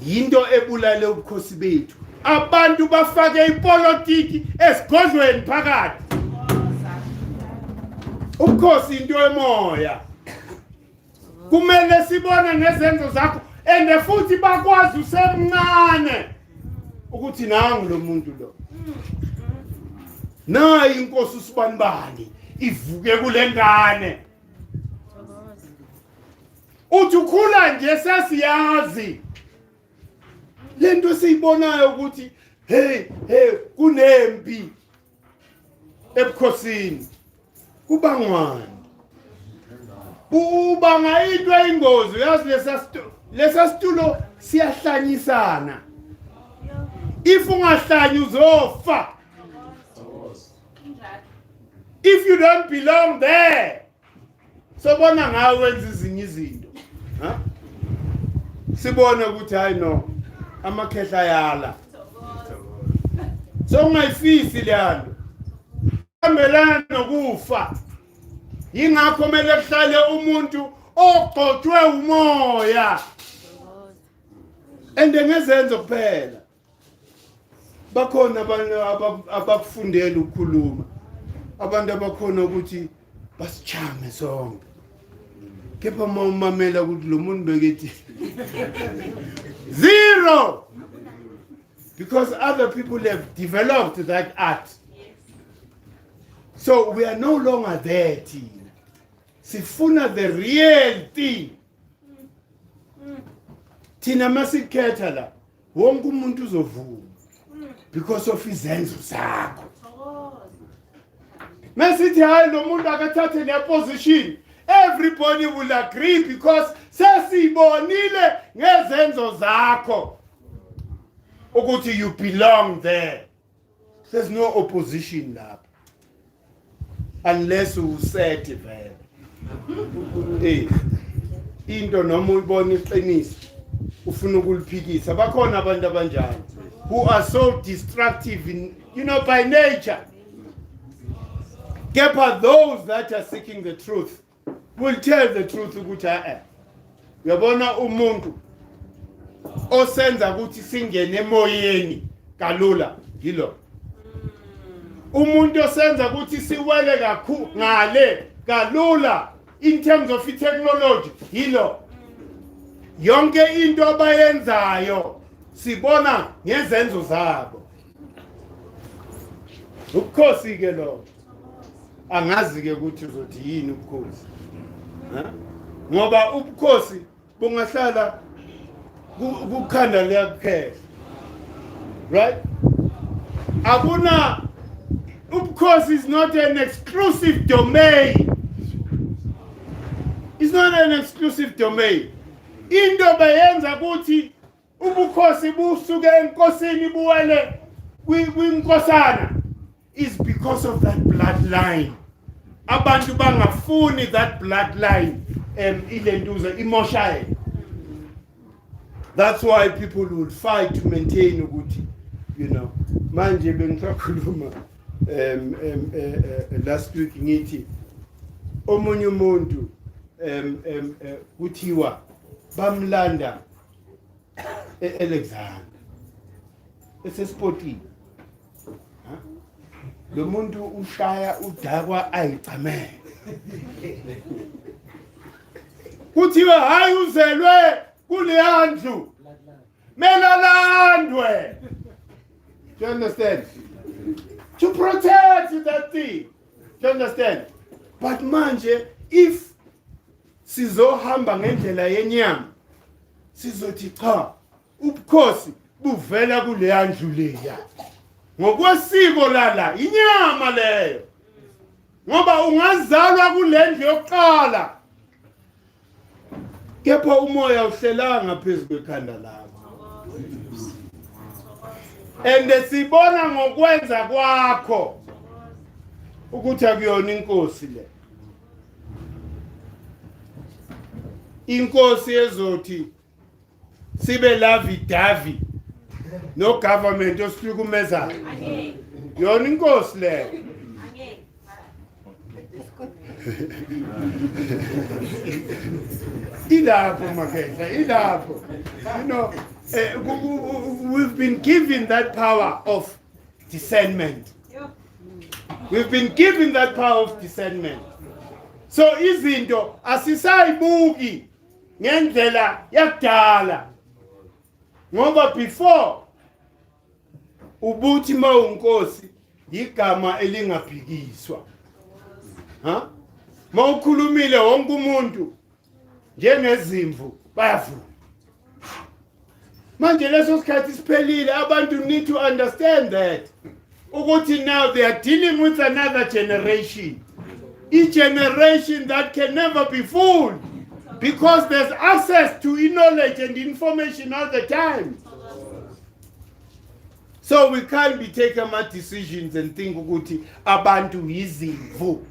Yinto ebulale ubukhosi bethu. Abantu bafake ipolitiki esigodlweni phakathi. Ubukhosi into emoya. Kumele sibone nezenzo zakho and futhi bakwazi usemncane ukuthi nangu lo muntu lo. Nayi inkosi usibanibani ivuke kule ngane. uthi ukhula nje sesiyazi lento siyibonayo ukuthi hey kunempi ebukhosini kubangwani ubanga into eyingozi yazi lesasitulo siyahlanyisana if ungahlanyi uzofa if you don't belong there sobona ngawe wenza izinye izinto ha sibona ukuthi hayi no amakhehla yala so ungayifisi leyanto ambelana nokufa yingakho kumele kuhlale umuntu ogcotshwe umoya endengezenzo kuphela bakhona abantu abakufundela ukukhuluma abantu abakhona ukuthi basichame sonke kepha umamela ukuthi lo muntu bekethi zero because other people have developed that art. So we are no longer there, Tina. Sifuna the real thing. Tina masikhetha la wonke umuntu uzovuma because of izenzo zakho. Masithi hayi lo muntu akathathe le position. Everybody will agree because sesibonile ngezenzo zakho ukuthi you belong there. There's no opposition lapho. Unless you set it there. Into noma uyibona iqiniso ufuna ukuliphikisa bakhona abantu abanjalo who are so destructive in, by nature. Kepha those that are seeking the truth will tell the truth ukuthi uyabona umuntu osenza ukuthi singene emoyeni kalula yilo umuntu osenza ukuthi siwele kakhulu ngale kalula in terms of technology yilo yonke into abayenzayo sibona ngezenzo zabo ukhosi ke lo angazi ke ukuthi uzothi yini ubukhosi ngoba ubukhosi bungahlala kukhanda liyakuphela right akuna ubukhosi is not an exclusive domain. It's not an exclusive domain. Into bayenza ukuthi ubukhosi busuke enkosini buwele kwinkosana is because of that bloodline. Abantu bangafuni that bloodline ilentuza imoshayela. That's why people will fight to maintain ukuthi manje bengisakhuluma last week ngithi omunye umuntu kuthiwa bamlanda eAlexander esespotini lo muntu ushaya udakwa ayicamele kuthiwa hayi uzelwe kuleyandlu melalandwe. Do you understand? To protect that thing. Do you understand? But manje if sizohamba ngendlela yenyama sizothi cha ubukhosi buvela kuleyandlu leya ngokwesiko lala inyama leyo ngoba ungazalwa kulendlu yokuqala kepha umoya uhlelanga phezulu kwekhanda lakho sibona ngokwenza kwakho ukuthi akuyona inkosi le inkosi ezothi sibe lavi davi no government osihlukumezayo yona inkosi le ilapho makhetha ilapho we've been given that power of discernment. We've been given that power of discernment. So izinto asisayibuki ngendlela yakudala ngoba before ubuthi mawunkosi igama elingaphikiswa mawukhulumile wonke umuntu njengezimvu bayavuma. Manje leso sikhathi siphelile, abantu need to understand that ukuthi now they are dealing with another generation, a generation that can never be fooled because there's access to knowledge and information all the time. So we can't be taking my decisions and think ukuthi abantu yizimvu.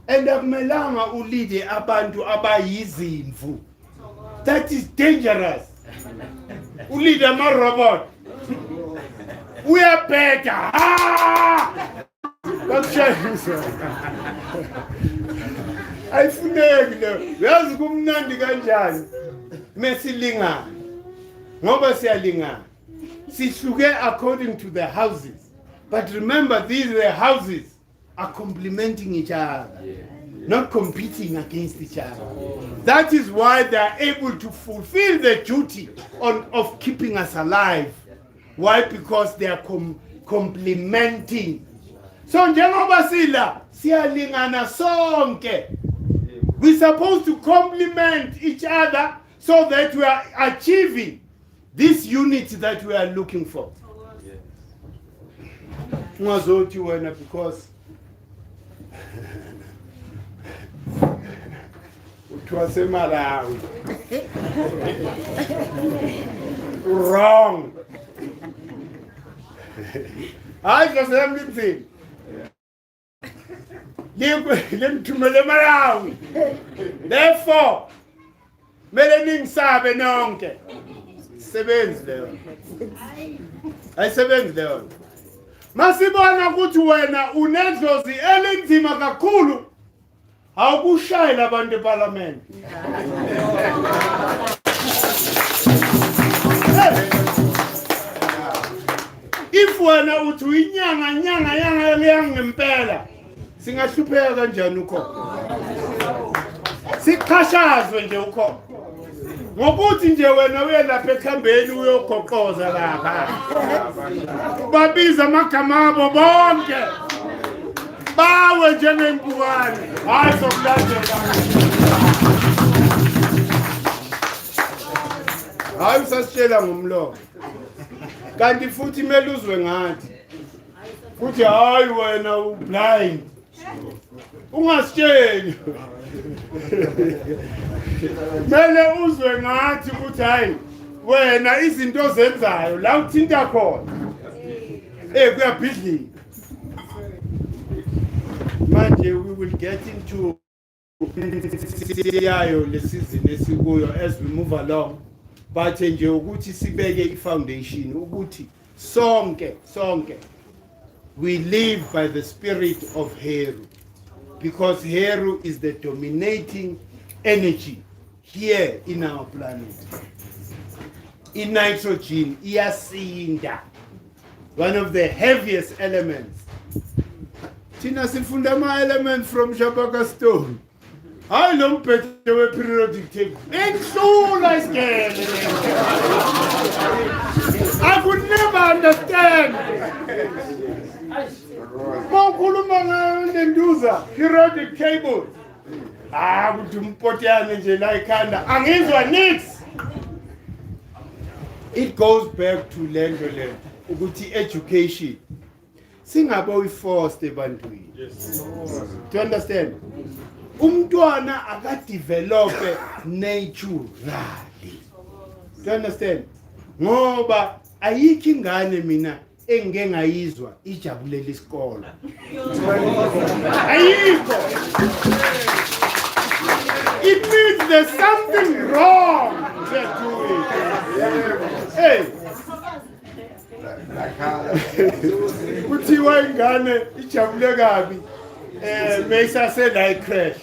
And akumelanga ulide abantu abayizimvu. That is dangerous. Ulide ama robot. We are better. Ayifuneki lo. Yazi kumnandi kanjani. Mesilingana. Ngoba siyalingana. Sihluke according to the houses. But remember, these houses are complementing each other, not competing against each other. That is why they are able to fulfill the duty of keeping us alive. Why? Because they are complementing. So njengoba siyalingana sonke. We're supposed to complement each other so that we are achieving this unity that we are looking for. Ungazothi wena because utwase Malawi. Wrong. I just am listening. Lemthumele Malawi. Therefore, mele ningisabe nonke. Sebenzi leyo. Ayisebenzi leyo. Masibona ukuthi wena unedlozi elinzima kakhulu, awukushayela abantu eParliament. If wena uthi uyinyanga ngempela, singahlupheka kanjani ukhona? Sikhashazwe nje ukhona. Ngokuthi nje wena uye lapha ekhambeni uyogoqoza lapha. Babiza amagama abo bonke. Bawe njengempukane. Hayi sokulandela. Hayi usasitshela ngomlomo. Kanti futhi kumele uzwe ngathi. Futhi hayi wena ublind. Ungasitsheli. Mele uzwe ngathi ukuthi hayi wena izinto zenzayo la uthinta khona kuyabhidlika. Manje we will get into siyayo lesizini esikuyo as we move along, but nje ukuthi sibeke ifoundation ukuthi sonke we live by the spirit of Heru, because Heru is the dominating energy here in our planet. In nitrogen, iyasinda, one of the heaviest elements. Tina sifunda ma element from Shabaka stone. I don't pay the periodic table. I could never understand. Periodic table. It goes back to land ukuthi education. Singabo we forced ebantwini. Yes. Do you understand? Umntwana akadevelop naturally. Do you understand? Ngoba ayikho ingane mina engeke ngayizwa ijabulela isikole. Ayikho. It means there's something wrong they're doing. Hey. Kuthiwa ingane ijabule kabi mayisase la crash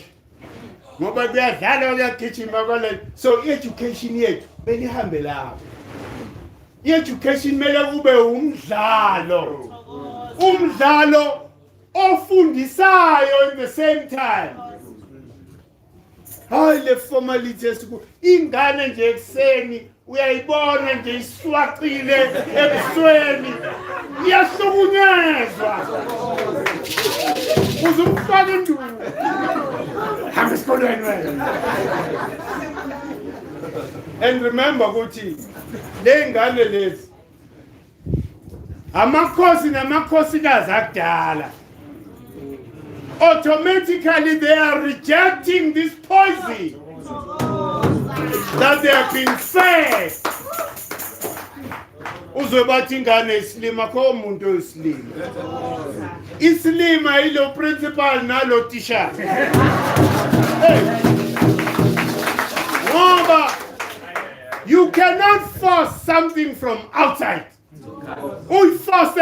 ngoba kuyadlala kuyagijima kwale. So education yethu belihambe lapho. Education mele kube umdlalo ofundisayo in the same time. Hayi le formality esiku ingane nje ekseni uyayibona nje iswaqile ebusweni iyahlukunyezwa. uzumfaka induku hamba esikolweni wena. And remember ukuthi le ngane lezi amakhosi namakhosikazi akudala, automatically they are rejecting this poison that they have been fed. Uzwe bathi ingane isilima kho umuntu oyisilima. Isilima ilo principal nalo teacher. Hey. Ngoba you cannot force something from outside. Force